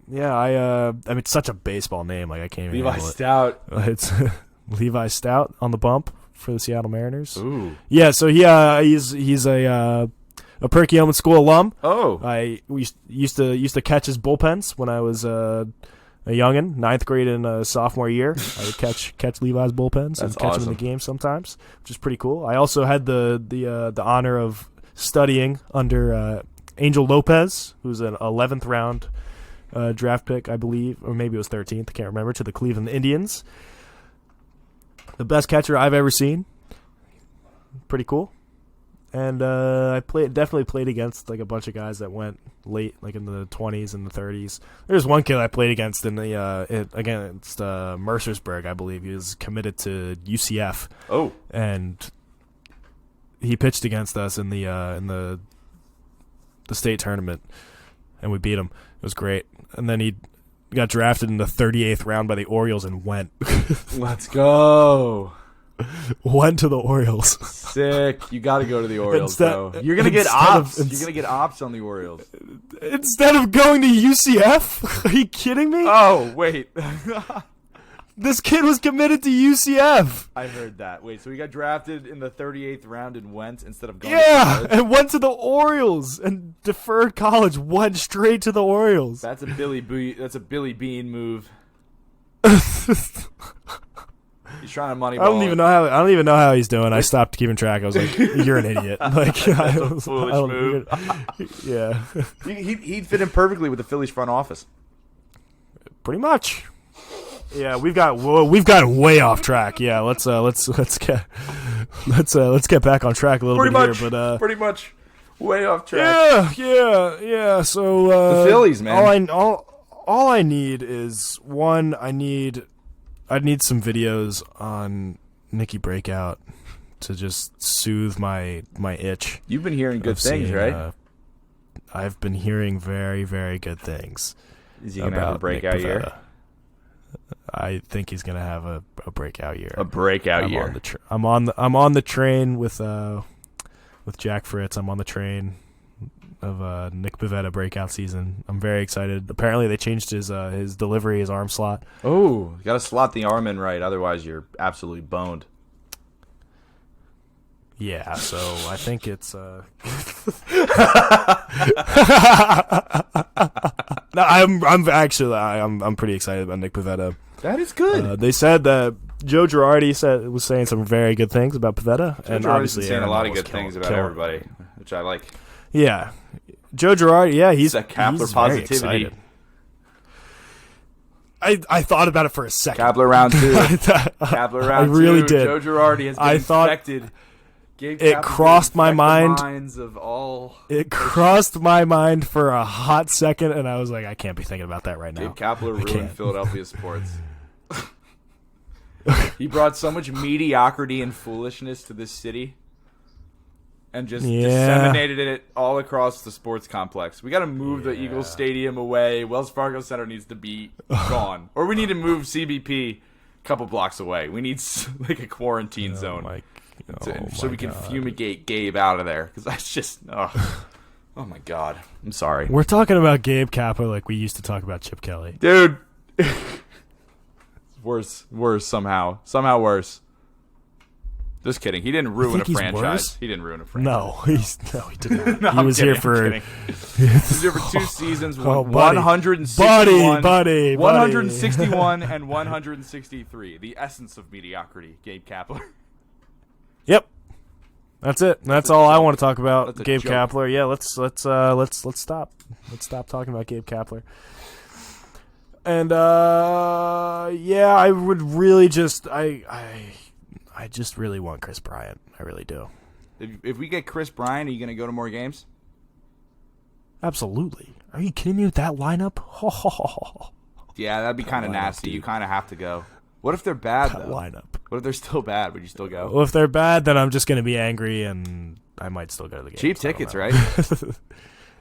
Yeah, I mean it's such a baseball name, like I can't even Levi Stout. It's Levi Stout on the bump for the Seattle Mariners. Ooh. Yeah, so he's a Perkiomen School alum. Oh. We used to catch his bullpens when I was a youngin', 9th grade and sophomore year. I would catch Levi's bullpens and catch him in the game sometimes, which is pretty cool. I also had the honor of studying under Angel Lopez, who's an 11th round draft pick, I believe, or maybe it was 13th, I can't remember, to the Cleveland Indians. The best catcher I've ever seen. Pretty cool. And I definitely played against like a bunch of guys that went late, like in the 20s and the 30s. There's one kid I played against in the against Mercersburg, I believe. He was committed to UCF. Oh, and he pitched against us in the state tournament, and we beat him. It was great. And then he got drafted in the 38th round by the Orioles and went. Let's go. Went to the Orioles. Sick. You got to go to the Orioles, bro. You're going to get ops. You're going to get ops on the Orioles. Instead of going to UCF? Are you kidding me? Oh, wait. This kid was committed to UCF. I heard that. Wait, so he got drafted in the 38th round and went instead of going Yeah, and went to the Orioles and deferred college, went straight to the Orioles. That's a Billy Bean move. He's trying to moneyball. I don't even know how he's doing. I stopped keeping track. I was like, "You're an idiot." Like, That's a foolish move. Yeah, he'd fit in perfectly with the Phillies front office. Pretty much. Yeah, we've gotten way off track. Yeah, let's get back on track a little bit here. But pretty much way off track. Yeah. So the Phillies, man. All I need is one. I need some videos on Nikki Breakout to just soothe my itch. You've been hearing good things, right? I've been hearing very, very good things. Is he gonna have a breakout year? I think he's gonna have a breakout year. A breakout year. I'm on the train with Jack Fritz. I'm on the train of Nick Pivetta breakout season. I'm very excited. Apparently they changed his delivery, his arm slot. Oh, you got to slot the arm in right, otherwise you're absolutely boned. Yeah, so I think it's No, I'm pretty excited about Nick Pivetta. That is good. They said that Joe Girardi was saying some very good things about Pivetta, and obviously saying a lot of good things about everybody, which I like. Yeah, Joe Girardi. Yeah, he's Kapler positivity. I thought about it for a second. Kapler round 2. Kapler round 2. I really did. Joe Girardi has been infected. It crossed my mind. It crossed my mind for a hot second, and I was like, I can't be thinking about that right now. Gabe Kapler ruined Philadelphia sports. He brought so much mediocrity and foolishness to this city, and just disseminated it all across the sports complex. We got to move the Eagles Stadium away. Wells Fargo Center needs to be gone, or we need to move CBP a couple blocks away. We need like a quarantine zone. So we can fumigate Gabe out of there, because that's just oh my god, I'm sorry. We're talking about Gabe Kapler like we used to talk about Chip Kelly, dude. worse somehow worse. Just kidding. He didn't ruin a franchise. He didn't ruin a franchise. No, he did not. No, he was here for 2 seasons, 161, buddy. 161 and 163. The essence of mediocrity, Gabe Kapler. Yep, that's it. That's all I want to talk about. Gabe Kapler. Yeah, let's stop. Let's stop talking about Gabe Kapler. And I would really just I just really want Chris Bryant. I really do. If we get Chris Bryant, are you going to go to more games? Absolutely. Are you kidding me with that lineup? Yeah, that'd be kind of nasty. Dude. You kind of have to go. What if they're bad, though? Lineup. What if they're still bad? Would you still go? Well, if they're bad, then I'm just going to be angry, and I might still go to the game. Cheap tickets, right?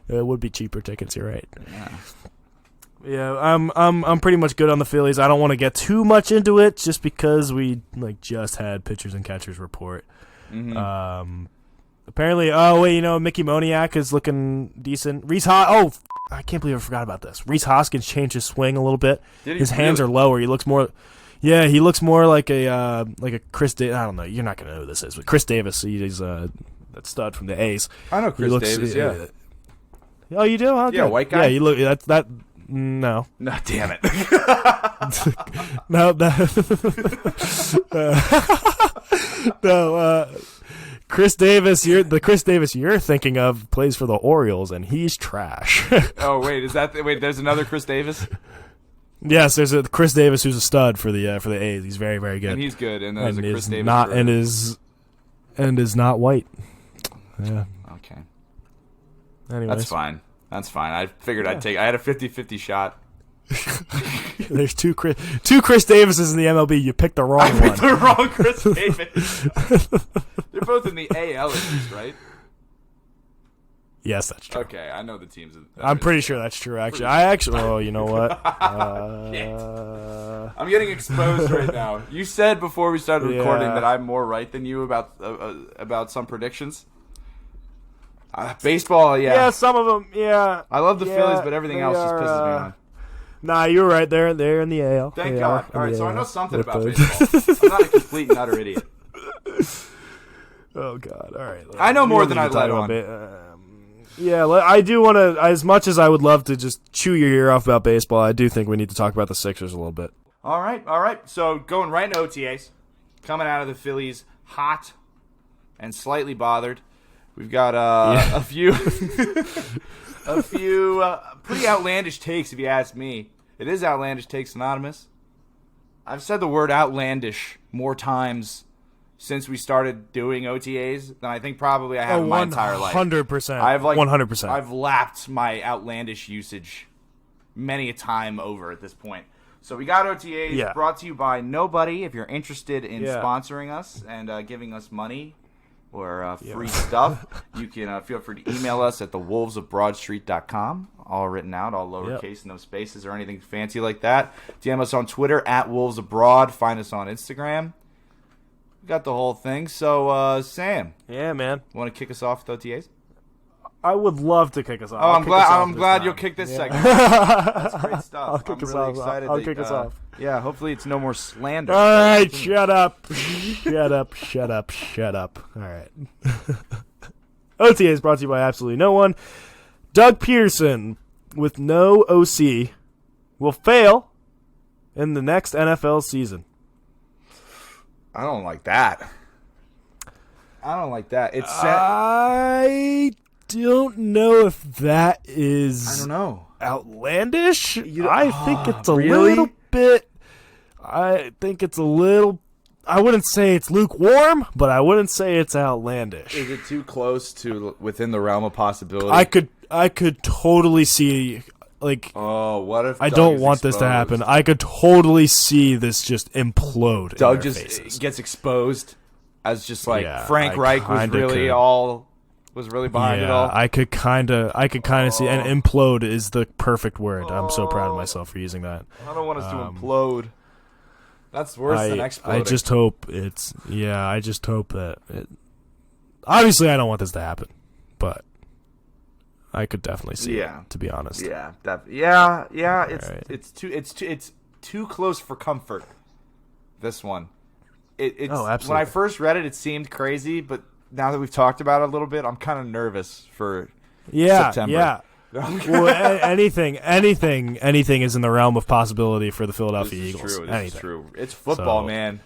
It would be cheaper tickets. You're right. Yeah, I'm pretty much good on the Phillies. I don't want to get too much into it, just because we just had pitchers and catchers report. Mm-hmm. Apparently, Mickey Moniak is looking decent. I can't believe I forgot about this. Rhys Hoskins changed his swing a little bit. His hands are lower. He looks more. Yeah, he looks more like a Chris Davis. I don't know. You're not gonna know who this is, but Chris Davis. He's that stud from the A's. I know Chris Davis. Yeah. Oh, you do? Huh? Yeah, white guy. Yeah, you look. That. No. No, damn it. No. No. Chris Davis. The Chris Davis you're thinking of plays for the Orioles, and he's trash. Oh wait, there's another Chris Davis. Yes, there's a Chris Davis who's a stud for the A's. He's very, very good. And he's good. And there's a Chris Davis and is not white. Yeah. Okay. Anyways. That's fine. I figured I had a 50-50 shot. There's two Chris Davises in the MLB. You picked the wrong one. I picked the wrong Chris Davis. They're both in the AL, at least, right? Yes, that's true. Okay, I know the teams. I'm pretty sure that's true, actually. Oh, you know what? I'm getting exposed right now. You said before we started recording that I'm more right than you about some predictions. Baseball, yeah. Yeah, some of them, yeah. I love the Phillies, but everything else just pisses me off. Nah, you were right. They're in the AL. Thank God. All right, so I know something about baseball. I'm not a complete and utter idiot. Oh God! All right. I know more than I let on. Yeah, I do want to. As much as I would love to just chew your ear off about baseball, I do think we need to talk about the Sixers a little bit. All right. So going right into OTAs, coming out of the Phillies, hot and slightly bothered. We've got a few, pretty outlandish takes, if you ask me. It is Outlandish Takes Anonymous. I've said the word outlandish more times since we started doing OTAs than I think probably I have in my entire life. 100%. I've 100%. I've lapped my outlandish usage many a time over at this point. So we got OTAs brought to you by nobody. If you're interested in sponsoring us and giving us money or free stuff, you can feel free to email us at thewolvesofbroadstreet.com. All written out, all lowercase, no spaces or anything fancy like that. DM us on Twitter at wolvesabroad. Find us on Instagram. We got the whole thing. So, Sam. Yeah, man. Want to kick us off with OTAs? I would love to kick us off. Oh, I'm glad you'll kick this segment. That's great stuff. I'll kick us off. Excited. I'll kick us off. Yeah, hopefully it's no more slander. All right, shut up. Shut up. All right. OTA is brought to you by absolutely no one. Doug Peterson, with no OC, will fail in the next NFL season. I don't like that. It's I don't know if that is. I don't know. Outlandish. I think it's a little bit. I think it's a little. I wouldn't say it's lukewarm, but I wouldn't say it's outlandish. Is it too close to within the realm of possibility? I could totally see. Like, oh, what if I don't want this to happen? I could totally see this just implode. Doug just gets exposed as just like Frank Reich was really behind it all. I could kind of see, and implode is the perfect word. I'm so proud of myself for using that. I don't want us to implode. That's worse than exploding. I just hope it's. Yeah, I just hope that. Obviously, I don't want this to happen, but I could definitely see it, to be honest. Yeah. It's too close for comfort. This one. Absolutely. When I first read it, it seemed crazy, but now that we've talked about it a little bit, I'm kind of nervous for September. Yeah. Well, anything is in the realm of possibility for the Philadelphia Eagles. This is true. It's football, man.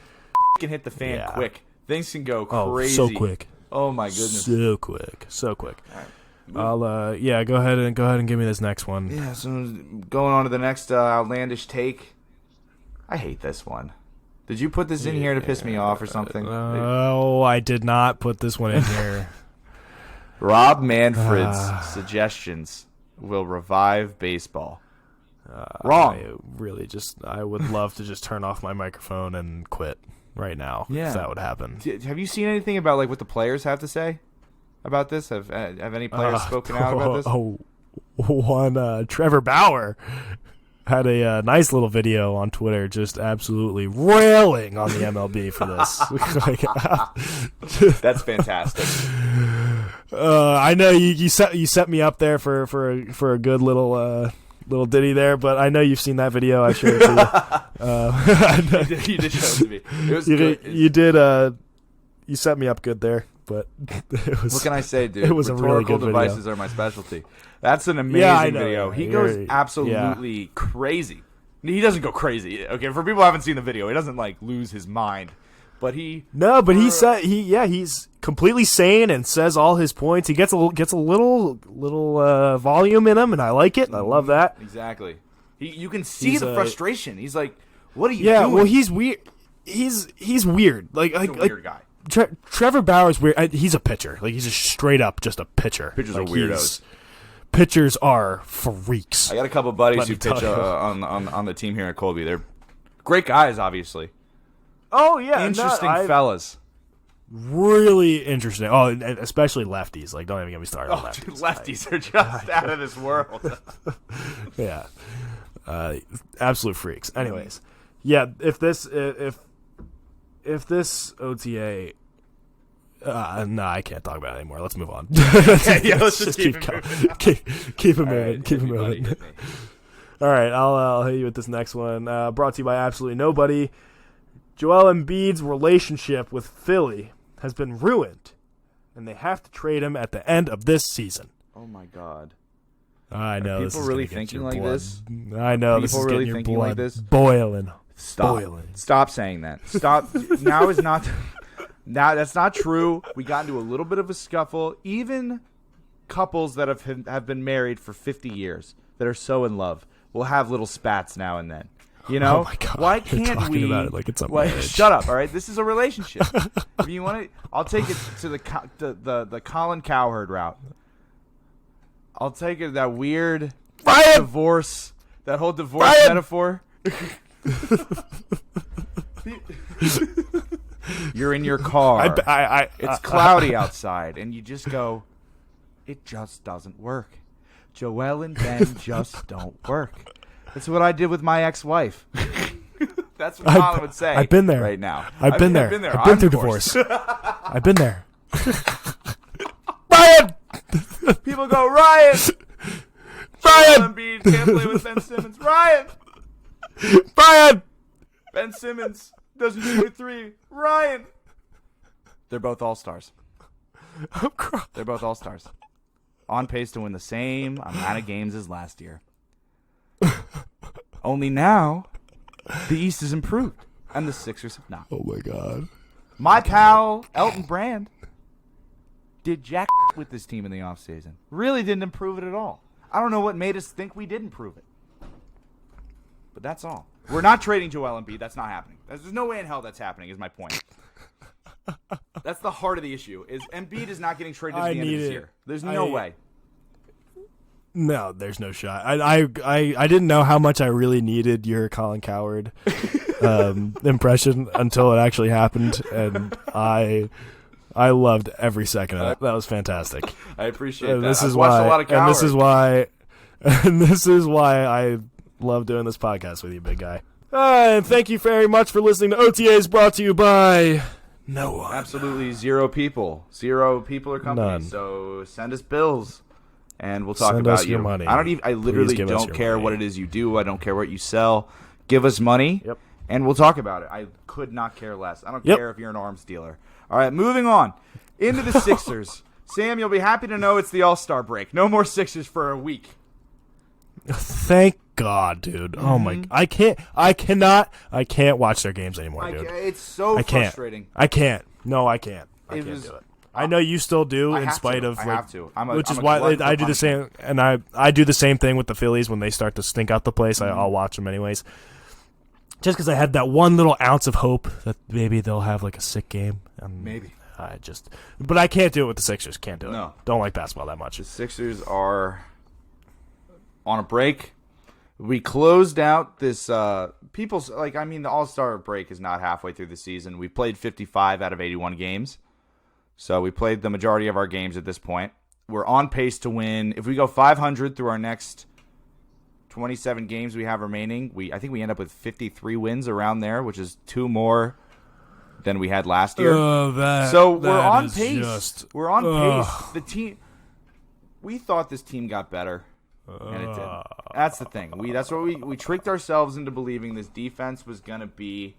Can hit the fan quick. Things can go crazy. So quick. Oh my goodness. So quick. All right. I'll go ahead and give me this next one. Yeah, so going on to the next outlandish take. I hate this one. Did you put this in here to piss me off or something? No, I did not put this one in here. Rob Manfred's suggestions will revive baseball. Wrong. I would love to just turn off my microphone and quit right now if that would happen. Have you seen anything about like what the players have to say about this? Have any players spoken out about this? Trevor Bauer had a nice little video on Twitter just absolutely railing on the MLB for this. That's fantastic. I know you set me up there for a good little ditty there, but I know you've seen that video. I shared it to you. You did show it to me. It was good. You did. You set me up good there, but it was. What can I say, dude? It was a really good video. Rhetorical devices are my specialty. That's an amazing video. He goes absolutely crazy. He doesn't go crazy. Okay, for people who haven't seen the video, he doesn't like lose his mind. But he he's completely sane and says all his points. He gets a little volume in him, and I like it. I love that. Exactly. You can see the frustration. He's like, "What are you doing?" Yeah, well, he's weird. He's weird. He's a weird guy. Trevor Bauer's weird. He's a pitcher. Like, he's just straight up just a pitcher. Pitchers are weirdos. Pitchers are freaks. I got a couple buddies who pitch on the team here at Colby. They're great guys, obviously. Oh yeah, interesting fellas. Really interesting. Oh, and especially lefties. Like, don't even get me started on lefties. Dude, lefties are just out of this world. Yeah, absolute freaks. Anyways, yeah. If this OTA, no, I can't talk about it anymore. Let's move on. Okay, let's just keep it moving. Keep it moving. All right, I'll hit you with this next one. Brought to you by absolutely nobody. Joel Embiid's relationship with Philly has been ruined, and they have to trade him at the end of this season. Oh my God! I know. Are people really thinking like this? I know. This is getting your blood boiling. Stop saying that. Stop. Now is not. Now that's not true. We got into a little bit of a scuffle. Even couples that have been married for 50 years that are so in love will have little spats now and then. You know? Oh my God. Why can't we? About it like it's a marriage. Shut up! All right, this is a relationship. If you want to, I'll take it to the Colin Cowherd route. I'll take it that weird divorce, that whole divorce metaphor. You're in your car. It's cloudy outside, and you just go, it just doesn't work. Joel and Ben just don't work. That's what I did with my ex-wife. That's what Colin would say. I've been there right now. I've been there. I've been through divorce. I've been there. Ryan! People go, Ryan! Joel Embiid can't play with Ben Simmons. Ryan! Ben Simmons doesn't shoot a three. Ryan! They're both all-stars. I'm crying. They're both all-stars. On pace to win the same amount of games as last year. Only now, the East has improved, and the Sixers have not. Oh, my God. My pal, Elton Brand, did jack with this team in the offseason. Really didn't improve it at all. I don't know what made us think we did improve it. But that's all. We're not trading Joel Embiid. That's not happening. There's no way in hell that's happening, is my point. That's the heart of the issue, is Embiid is not getting traded at the end of this year. There's no way. No, there's no shot. I didn't know how much I really needed your Colin Cowherd impression until it actually happened, and I loved every second of it. That was fantastic. I appreciate that. This is I've watched why, a lot of Cowherd. and this is why I love doing this podcast with you, big guy. And thank you very much for listening to OTAs, brought to you by no one. Absolutely zero people. Zero people are companies. None. So send us bills. And we'll talk Send about us your money. I literally don't care what it is you do. I don't care what you sell. Give us money, and we'll talk about it. I could not care less. I don't care if you're an arms dealer. All right, moving on. Into the Sixers. Sam, you'll be happy to know it's the All-Star break. No more Sixers for a week. Thank God, dude. Oh my! I can't watch their games anymore, dude. It's so frustrating. I can't. No, I can't. I can't do it. I know you still do, in spite of. I have to. Which is why I do the same, and I do the same thing with the Phillies when they start to stink out the place. I'll watch them anyways, just because I had that one little ounce of hope that maybe they'll have like a sick game. Maybe. But I can't do it with the Sixers. Can't do it. No. Don't like basketball that much. The Sixers are on a break. We closed out this. The All-Star break is not halfway through the season. We played 55 out of 81 games. So we played the majority of our games at this point. We're on pace to win. If we go 500 through our next 27 games we have remaining, I think we end up with 53 wins around there, which is 2 more than we had last year. We're on pace. We're on pace. The team. We thought this team got better, and it didn't. That's the thing. We tricked ourselves into believing this defense was gonna be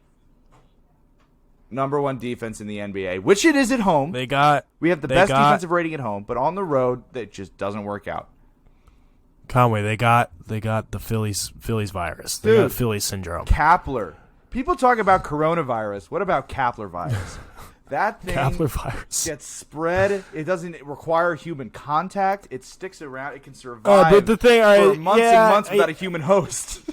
number 1 defense in the NBA, which it is at home. We have the best defensive rating at home, but on the road, that just doesn't work out. Conway, they got the Phillies virus. They got Phillies syndrome. Kapler. People talk about coronavirus. What about Kapler virus? That thing Kapler virus gets spread. It doesn't require human contact. It sticks around. It can survive but the thing, for months and months without a human host.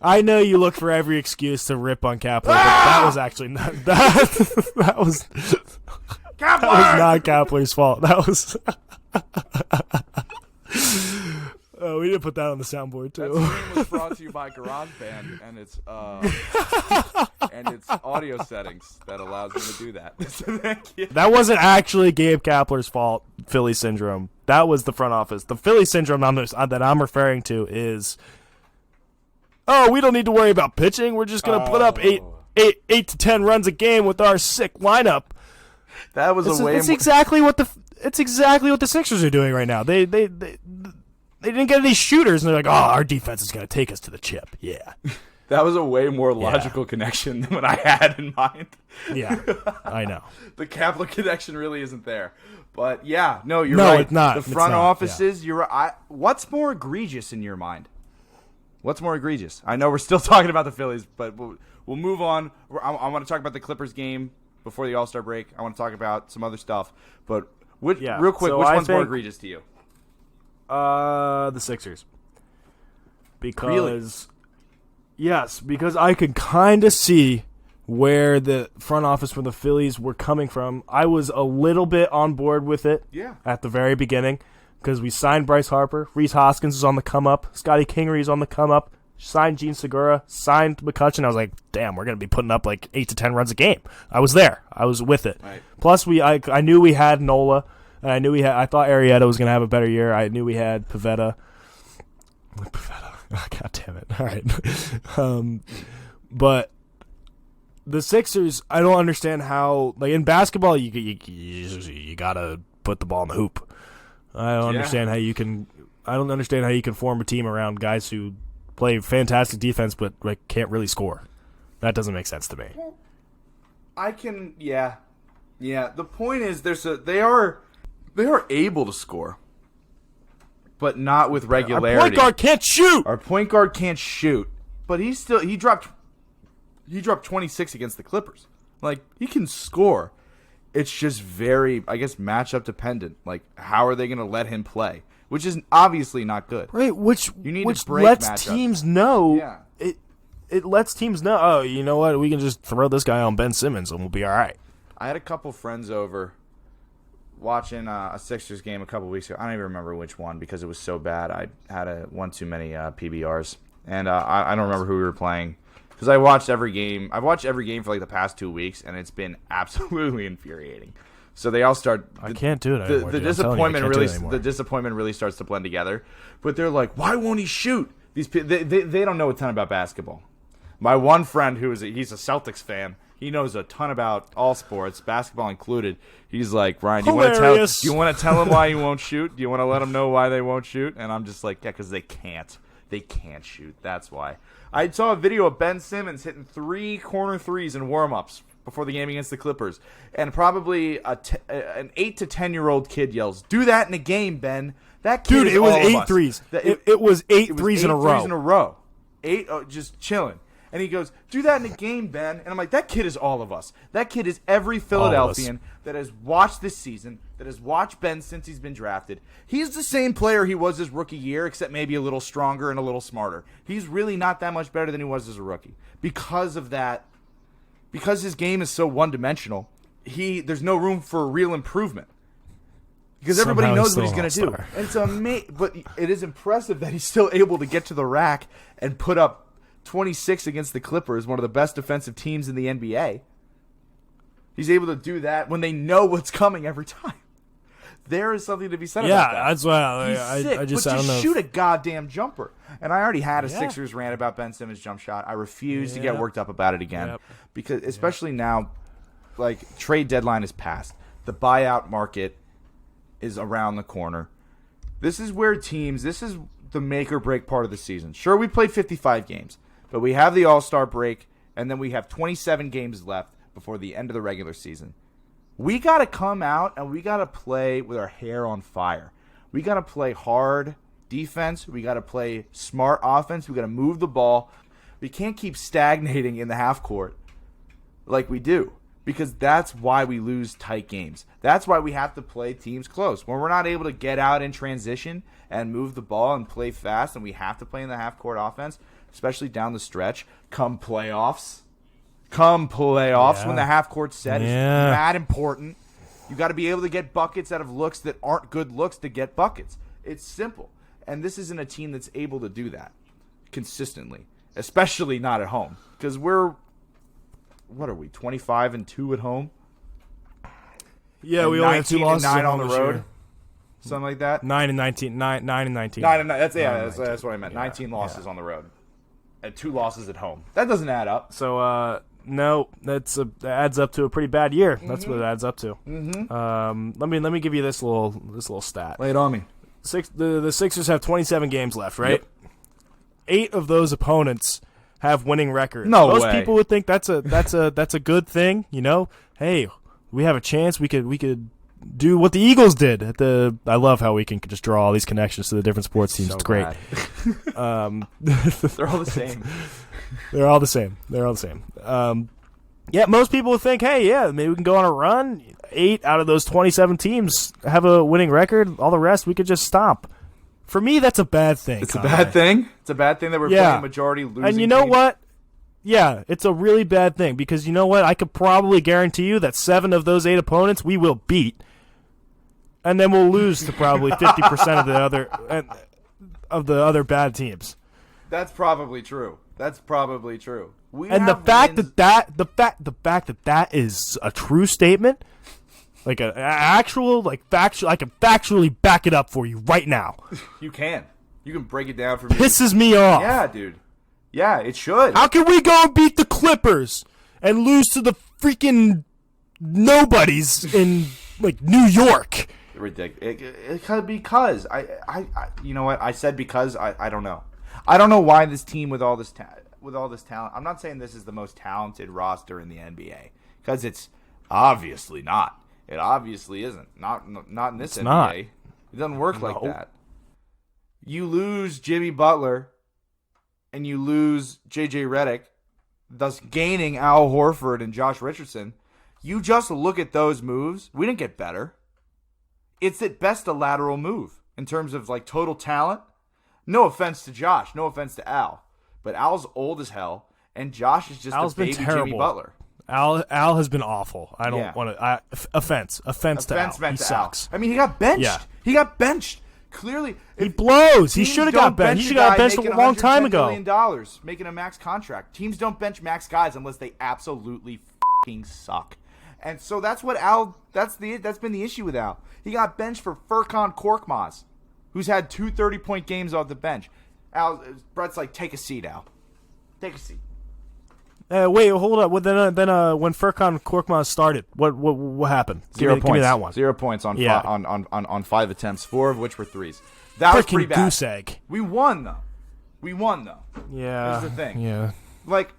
I know you look for every excuse to rip on Kapler, but that was actually not that was not Kapler's fault. That was we didn't put that on the soundboard too. That stream was brought to you by GarageBand and its audio settings that allows me to do that. Thank you. That wasn't actually Gabe Kapler's fault. Philly syndrome. That was the front office. The Philly syndrome that I'm referring to is. Oh, we don't need to worry about pitching. We're just going to put up 8 to 10 runs a game with our sick lineup. That was it's exactly what the Sixers are doing right now. They they didn't get any shooters, and they're like, oh, our defense is going to take us to the chip. Yeah. That was a way more logical connection than what I had in mind. Yeah, I know. The Kapler connection really isn't there. But, yeah, no, you're No, right. it's not. The It's front not, offices, you're right. What's more egregious in your mind? What's more egregious? I know we're still talking about the Phillies, but we'll move on. I want to talk about the Clippers game before the All-Star break. I want to talk about some other stuff. But real quick, so which I one's more think- egregious to you? The Sixers. Because Really? yes, because I could kind of see where the front office for the Phillies were coming from. I was a little bit on board with it at the very beginning because we signed Bryce Harper. Reese Hoskins is on the come up. Scotty Kingery is on the come up. Signed Gene Segura. Signed McCutchen. I was like, damn, we're going to be putting up like 8 to 10 runs a game. I was there. I was with it. Right. Plus, I knew we had Nola. And I thought Arrieta was going to have a better year. I knew we had Pivetta. Oh, God damn it. All right. But the Sixers, I don't understand how, like in basketball, you got to put the ball in the hoop. I don't understand how you can form a team around guys who play fantastic defense but like can't really score. That doesn't make sense to me. Yeah. The point is they are able to score, but not with regularity. Our point guard can't shoot. Our point guard can't shoot, but he dropped 26 against the Clippers. Like, he can score. It's just very, I guess, matchup dependent. Like, how are they going to let him play? Which is obviously not good. Right, which break lets matchups. teams know. Yeah. It lets teams know, oh, you know what? We can just throw this guy on Ben Simmons and we'll be all right. I had a couple friends over watching a Sixers game a couple weeks ago. I don't even remember which one because it was so bad. I had one too many PBRs. And I don't remember who we were playing because I watched every game. I've watched every game for like the past 2 weeks, and it's been absolutely infuriating. So they all start. I can't do it anymore. The disappointment really starts to blend together. But they're like, why won't he shoot? They don't know a ton about basketball. My one friend he's a Celtics fan. He knows a ton about all sports, basketball included. He's like, Ryan, do you want to tell him why he won't shoot? Do you want to let him know why they won't shoot? And I'm just like, yeah, because they can't. They can't shoot. That's why. I saw a video of Ben Simmons hitting 3 corner threes in warm-ups before the game against the Clippers. And probably an 8 to 10-year-old kid yells, do that in a game, Ben. That kid Dude, is it was all of 8 us. threes. It was 8 threes in a row. 8 threes in a row. 8, just chilling. And he goes, do that in a game, Ben. And I'm like, that kid is all of us. That kid is every Philadelphian that has watched this season, that has watched Ben since he's been drafted. He's the same player he was his rookie year, except maybe a little stronger and a little smarter. He's really not that much better than he was as a rookie. Because of that, because his game is so one-dimensional, there's no room for real improvement. Because everybody knows what he's going to do. And it's amazing, but it is impressive that he's still able to get to the rack and put up 26 against the Clippers, one of the best defensive teams in the NBA. He's able to do that when they know what's coming every time. There is something to be said about that. Yeah, that's why He's sick, I just but I don't know. shoot a goddamn jumper. And I already had a Sixers rant about Ben Simmons' jump shot. I refuse to get worked up about it again. Because especially now, like, trade deadline is passed. The buyout market is around the corner. This is the make or break part of the season. Sure, we played 55 games. But we have the All-Star break, and then we have 27 games left before the end of the regular season. We got to come out, and we got to play with our hair on fire. We got to play hard defense. We got to play smart offense. We got to move the ball. We can't keep stagnating in the half court like we do, because that's why we lose tight games. That's why we have to play teams close. When we're not able to get out in transition and move the ball and play fast, and we have to play in the half court offense, especially down the stretch, come playoffs when the half court set is that important. You got to be able to get buckets out of looks that aren't good looks to get buckets. It's simple. And this isn't a team that's able to do that consistently, especially not at home. Because we're, 25-2 at home? Yeah, we only have 2 losses 9 on the the road. Year. Something like that. 9 and 19. 9 and 19. 9 and 9. That's what I meant. 19 losses on the road, and 2 losses at home. That doesn't add up. So no, that adds up to a pretty bad year. That's what it adds up to. Mm-hmm. Let me give you this little stat. Lay it on me. The Sixers have 27 games left, right? Yep. 8 of those opponents have winning records. No Most way. people would think that's a good thing, you know? Hey, we have a chance. We could do what the Eagles did at the. I love how we can just draw all these connections to the different sports teams. So it's great. They're all the same. They're all the same. Yeah, most people would think, hey, yeah, maybe we can go on a run. 8 out of those 27 teams have a winning record. All the rest, we could just stop. For me, that's a bad thing. It's a bad thing? It's a bad thing that we're playing a majority losing And you know team? what? Yeah, it's a really bad thing because you know what? I could probably guarantee you that 7 of those 8 opponents we will beat. And then we'll lose to probably 50% of the other bad teams. That's probably true. And the fact that is a true statement, like an actual, like factual, I can factually back it up for you right now. You can break it down for me. Pisses me off. Yeah, dude. Yeah, it should. How can we go and beat the Clippers and lose to the freaking nobodies in like New York? Ridiculous. Because I you know what I said because I don't know. I don't know why this team with all this talent. I'm not saying this is the most talented roster in the NBA because it's obviously not. It obviously isn't. Not in this NBA. Not. It doesn't work like that. You lose Jimmy Butler and you lose JJ Redick, thus gaining Al Horford and Josh Richardson. You just look at those moves. We didn't get better. It's at best a lateral move in terms of like total talent. No offense to Josh, no offense to Al, but Al's old as hell, and Josh is just Al's a baby been terrible. Jimmy Butler. Al has been awful. I don't want to. Offense to Al. He sucks. I mean, he got benched. Yeah. He got benched. Clearly, He blows. He should have got benched. He should have got benched a long time ago. $110 million, making a max contract. Teams don't bench max guys unless they absolutely fucking suck. And so that's what Al. That's been the issue with Al. He got benched for Furkan Korkmaz, who's had 2 30-point games off the bench. Brett's like, take a seat, Al. Take a seat. Wait, hold up. Well, then when Furkan Korkmaz started, what happened? Zero points. Give me that one. 0 points on 5 attempts, 4 of which were threes. That was pretty bad. Goose egg. We won though. Yeah. Here's the thing. Yeah. Like,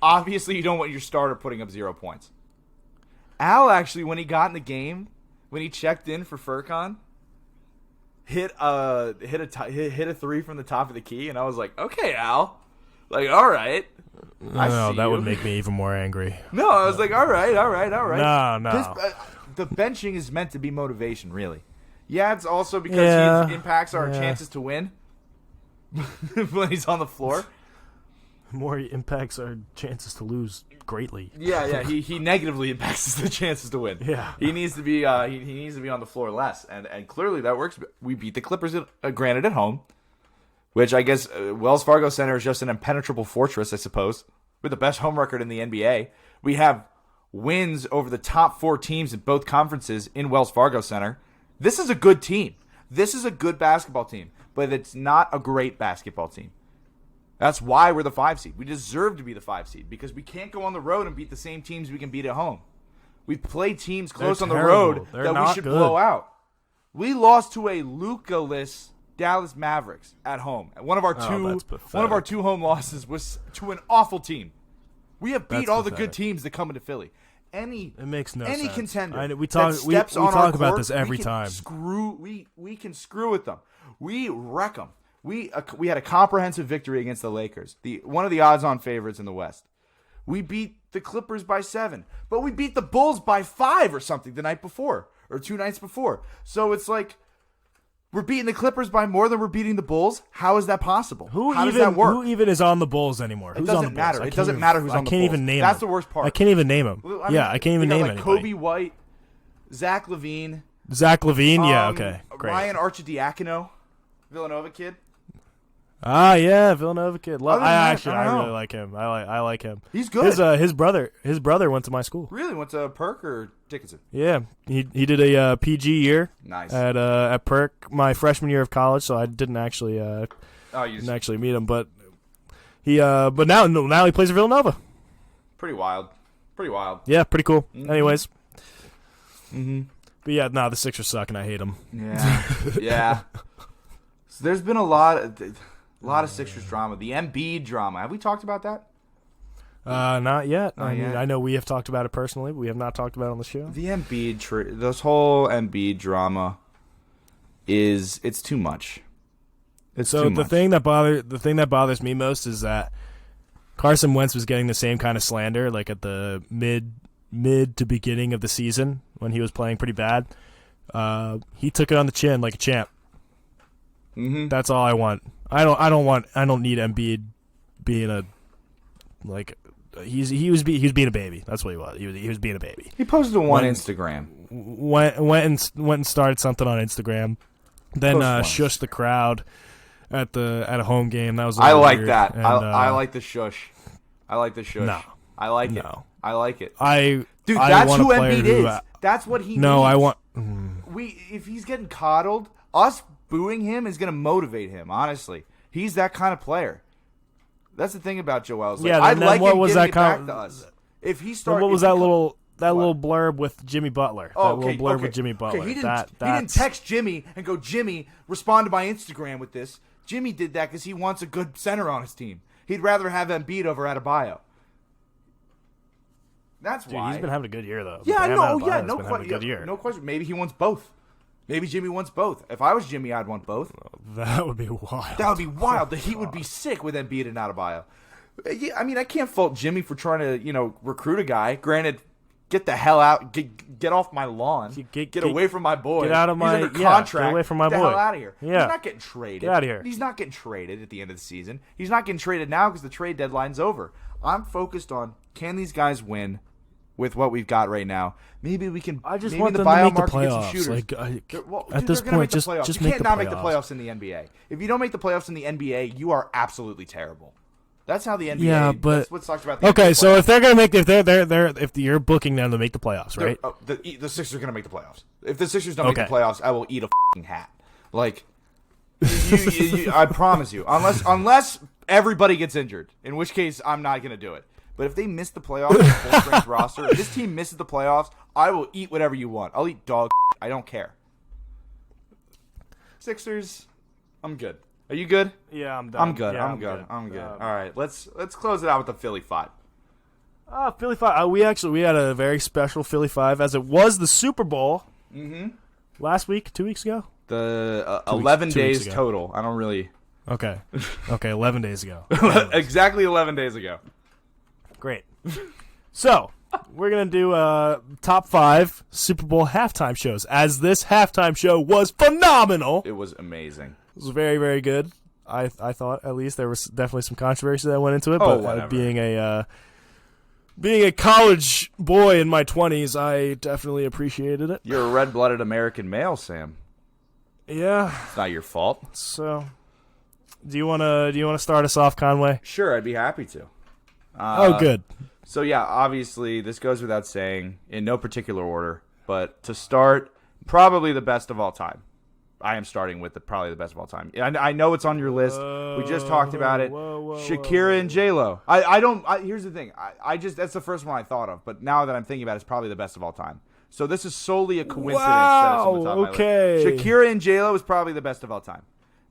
obviously, you don't want your starter putting up 0 points. Al actually, when he got in the game, when he checked in for Furkan, hit a 3 from the top of the key, and I was like, okay, Al. Like, all right. No, that would make me even more angry. No, I was like, all right. No. The benching is meant to be motivation, really. Yeah, it's also because he impacts our chances to win when he's on the floor. More impacts our chances to lose greatly. Yeah. He negatively impacts the chances to win. Yeah. He needs to be he needs to be on the floor less, and clearly that works. We beat the Clippers, granted at home, which I guess Wells Fargo Center is just an impenetrable fortress, I suppose, with the best home record in the NBA. We have wins over the top 4 teams in both conferences in Wells Fargo Center. This is a good team. This is a good basketball team, but it's not a great basketball team. That's why we're the 5 seed. We deserve to be the 5 seed because we can't go on the road and beat the same teams we can beat at home. We've played teams close on the road that we should blow out. We lost to a Luka-less Dallas Mavericks at home. One of our two home losses was to an awful team. We have beat all the good teams that come into Philly. It makes no sense. Any contender we talk about this every time. We can screw with them. We wreck them. We had a comprehensive victory against the Lakers, one of the odds-on favorites in the West. We beat the Clippers by 7, but we beat the Bulls by 5 or something the night before, or 2 nights before. So it's like we're beating the Clippers by more than we're beating the Bulls. How is that possible? How does that work? Who even is on the Bulls anymore? It doesn't matter. It doesn't matter who's on the Bulls. I can't even name That's them. the worst part. I can't even name them. I can't even name like anybody. Kobe White, Zach LaVine. Okay, great. Ryan Arcidiacono, Villanova kid. Villanova kid. I really know. like him. I like him. He's good. His brother went to my school. Really went to Perk or Dickinson? Yeah, he did a PG year. Nice. At Perk my freshman year of college, so I didn't actually meet him, but now he plays at Villanova. Pretty wild. Yeah, pretty cool. Mm-hmm. Anyways. Mm-hmm. But yeah, the Sixers suck and I hate them. Yeah. So there's been a lot of Sixers drama. The Embiid drama. Have we talked about that? Not yet. Not yet. I know we have talked about it personally, but we have not talked about it on the show. The Embiid, this whole Embiid drama it's too much. It's so too the much. the thing that bothers me most is that Carson Wentz was getting the same kind of slander like at the mid to beginning of the season when he was playing pretty bad. He took it on the chin like a champ. Mm-hmm. That's all I want. I don't need Embiid being a like he was being a baby. That's what he was. He was being a baby. He posted on Instagram. Went and started something on Instagram. Then shushed the crowd at a home game. That was I like weird. that. And, I like the shush. I like the shush. No, I like it. No. I like it. Dude, that's who Embiid is. That's what he needs. I want. If he's getting coddled, us booing him is going to motivate him. Honestly, he's that kind of player. That's the thing about Joel. Like, Yeah, I'd then like what him was giving that it back to us. If he started, what was that little blurb with Jimmy Butler? Oh, that little blurb with Jimmy Butler. Okay, he didn't text Jimmy and go, Jimmy, respond to my Instagram with this. Jimmy did that because he wants a good center on his team. He'd rather have Embiid over Adebayo. That's Dude, why. he's been having a good year though. Yeah, no good year. No question. Maybe he wants both. Maybe Jimmy wants both. If I was Jimmy, I'd want both. That would be wild. That would be wild. The Heat would be sick with Embiid and Adebayo. Yeah, I mean, I can't fault Jimmy for trying to, recruit a guy. Granted, get the hell out. Get off my lawn. Get away from my boy. Get out of my He's under contract. Get away from my boy. Get the hell out of here. Yeah. He's not getting traded. Get out of here. He's not getting traded at the end of the season. He's not getting traded now because the trade deadline's over. I'm focused on, can these guys win with what we've got right now? Maybe we can. I just maybe want the them to make the buyout market playoffs. gets some shooters. At this point, just you make can't the not playoffs. make the playoffs in the NBA. If you don't make the playoffs in the NBA, you are absolutely terrible. That's how the NBA. Yeah, but that's what sucks about the okay. NBA So playoffs. if they're gonna make, if you're booking them to make the playoffs, right? The Sixers are gonna make the playoffs. If the Sixers don't make the playoffs, I will eat a fucking hat. Like, I promise you, unless everybody gets injured, in which case I'm not gonna do it. But if they miss the playoffs, the full strength roster, if this team misses the playoffs, I will eat whatever you want. I'll eat dog. I don't care. Sixers, I'm good. Are you good? Yeah, I'm done. I'm good. Yeah, I'm good. All right, let's close it out with the Philly 5. Philly 5. We had a very special Philly 5 as it was the Super Bowl. Last week, 2 weeks ago. The 2 11 days ago. total. I don't really. Okay, 11 days ago. Exactly 11 days ago. Great. So, we're going to do top 5 Super Bowl halftime shows, as this halftime show was phenomenal. It was amazing. It was very, very good. I thought, at least. There was definitely some controversy that went into it, but being a college boy in my 20s, I definitely appreciated it. You're a red-blooded American male, Sam. Yeah. It's not your fault. So, do you want to start us off, Conway? Sure, I'd be happy to. Good. So yeah, obviously this goes without saying, in no particular order, but to start, probably the best of all time. I am starting with probably the best of all time. I know it's on your list. We just talked about it. Shakira and J-Lo. Here's the thing. That's the first one I thought of, but now that I'm thinking about it, it's probably the best of all time. So this is solely a coincidence. That it's on the top of my list. Shakira and J-Lo is probably the best of all time.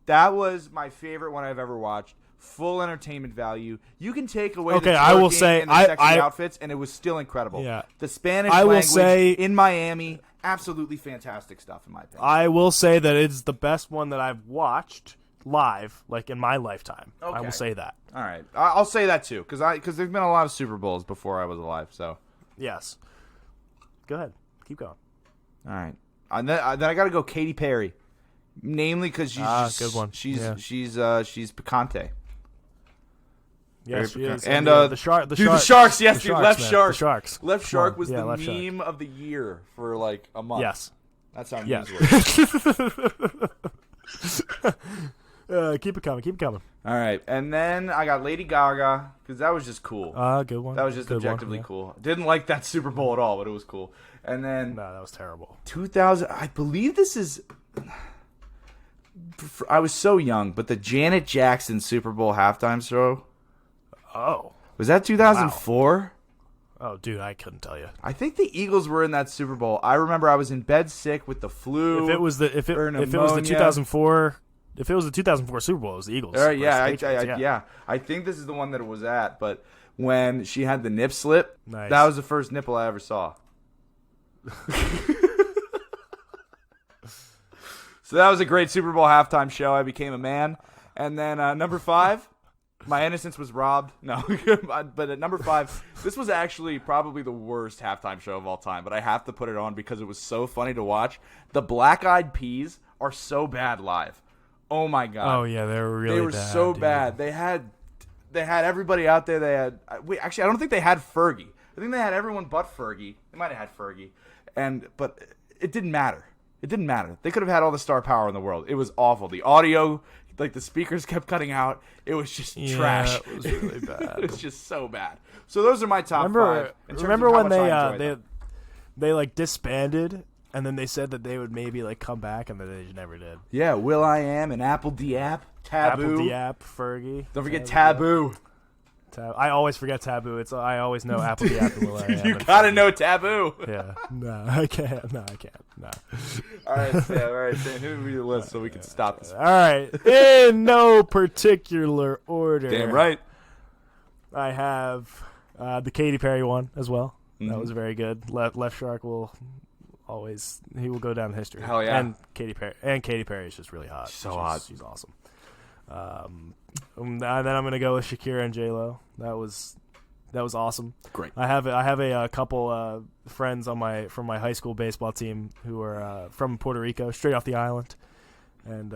That was my favorite one I've ever watched. Full entertainment value. You can take away the I will say and the sexy outfits, and it was still incredible. Yeah. The Spanish language in Miami, absolutely fantastic stuff in my opinion. I will say that it's the best one that I've watched live, like in my lifetime. Okay. I will say that. All right, I'll say that too, because there's been a lot of Super Bowls before I was alive. So yes, go ahead, keep going. All right, and then I got to go Katy Perry, namely because she's good one. She's picante. Yes, she is. And the Sharks. Yes, the Left Shark. The Sharks. Left Shark was the Left meme Shark. of the year for like a month. Yes, that's how news works. Keep it coming. All right, and then I got Lady Gaga because that was just cool. Good one. That was just objectively cool. Didn't like that Super Bowl at all, but it was cool. And then no, that was terrible. 2000. I believe this is. I was so young, but the Janet Jackson Super Bowl halftime show. Oh. Was that 2004? Wow. Oh, dude, I couldn't tell you. I think the Eagles were in that Super Bowl. I remember I was in bed sick with the flu. If it was the 2004 if it was the 2004 Super Bowl, it was the Eagles. Yeah, I think this is the one that it was at. But when she had the nip slip, Nice. that was the first nipple I ever saw. So that was a great Super Bowl halftime show. I became a man. And then number 5, my innocence was robbed. No, but at number 5, this was actually probably the worst halftime show of all time. But I have to put it on because it was so funny to watch. The Black Eyed Peas are so bad live. Oh my god. Oh yeah, they were really They were bad, so dude. bad. They had everybody out there. They had actually I don't think they had Fergie. I think they had everyone but Fergie. They might have had Fergie. But it didn't matter. It didn't matter. They could have had all the star power in the world. It was awful. The audio, like the speakers kept cutting out. It was just trash. It was really bad. It was just so bad. So those are my top 5. In terms Remember of how when much I enjoyed them. they like disbanded and then they said that they would maybe like come back and then they just never did. Yeah, Will I Am and Apple Diap, Taboo. Apple Diap, Fergie. Don't forget Taboo. I always forget Taboo. I always know Apple Diap and Will I Am. You gotta know Taboo. Yeah. No, I can't. No. All right, Sam. Who read the list so we can stop this? All right. In no particular order. Damn right. I have the Katy Perry one as well. Mm-hmm. That was very good. Left Shark will go down in history. Hell yeah. And Katy Perry is just really hot. So hot. She's awesome. And then I'm gonna go with Shakira and J-Lo. That was awesome. Great. I have a couple friends from my high school baseball team who are from Puerto Rico, straight off the island, and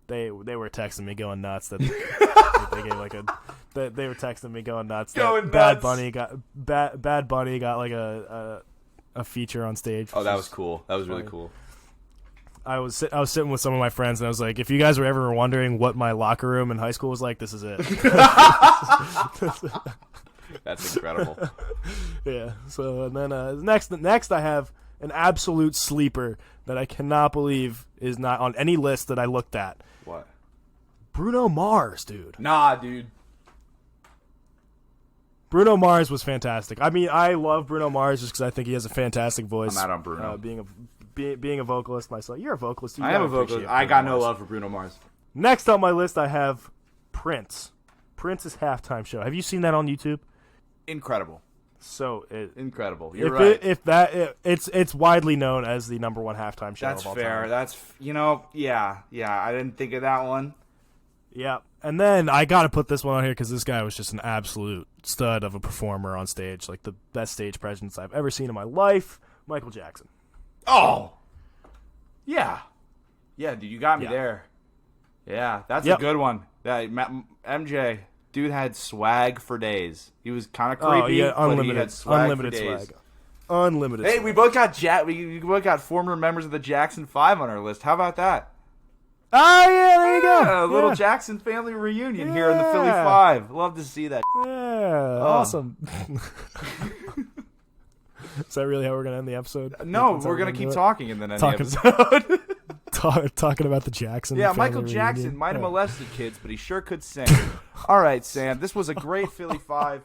they were texting me going nuts that they gave like they were texting me going nuts that Bad Bunny got like a feature on stage. Oh, that was cool. That was really cool. I was sitting with some of my friends and I was like, if you guys were ever wondering what my locker room in high school was like, this is it. That's incredible. Yeah. So and then next I have an absolute sleeper that I cannot believe is not on any list that I looked at. What? Bruno Mars, dude. Nah, dude. Bruno Mars was fantastic. I mean, I love Bruno Mars just because I think he has a fantastic voice. I'm out on Bruno. Being a vocalist myself. You're a vocalist. I am a vocalist. I got no love for Bruno Mars. Next on my list, I have Prince. Prince's halftime show. Have you seen that on YouTube? Incredible. So incredible. You're right. It's widely known as the number one halftime show That's of all fair. time. That's yeah. I didn't think of that one. Yeah. And then I got to put this one on here because this guy was just an absolute stud of a performer on stage. Like the best stage presence I've ever seen in my life. Michael Jackson. Oh. Yeah. Yeah, dude, you got me there. Yeah, that's a good one. Yeah, MJ, dude had swag for days. He was kind of creepy, but he had swag for days. Unlimited. Hey, swag. we both got former members of the Jackson 5 on our list. How about that? Oh, yeah, there you go. A little Jackson family reunion here in the Philly 5. Love to see that. Yeah, awesome. Is that really how we're going to end the episode? No, we're going to keep talking and then end the episode. Talking about the Jackson Yeah, family Michael Jackson reunion. might have molested kids, but he sure could sing. All right, Sam. This was a great Philly 5.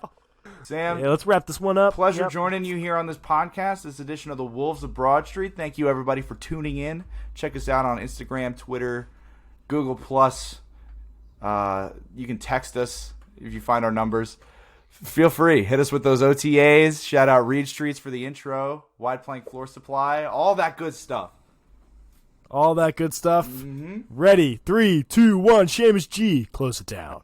Sam, let's wrap this one up. Pleasure joining you here on this podcast, this edition of the Wolves of Broad Street. Thank you, everybody, for tuning in. Check us out on Instagram, Twitter, Google+. You can text us if you find our numbers. Feel free. Hit us with those OTAs. Shout out Reed Streets for the intro. Wide Plank Floor Supply. All that good stuff. All that good stuff. Mm-hmm. Ready. 3, 2, 1. Seamus G. Close it down.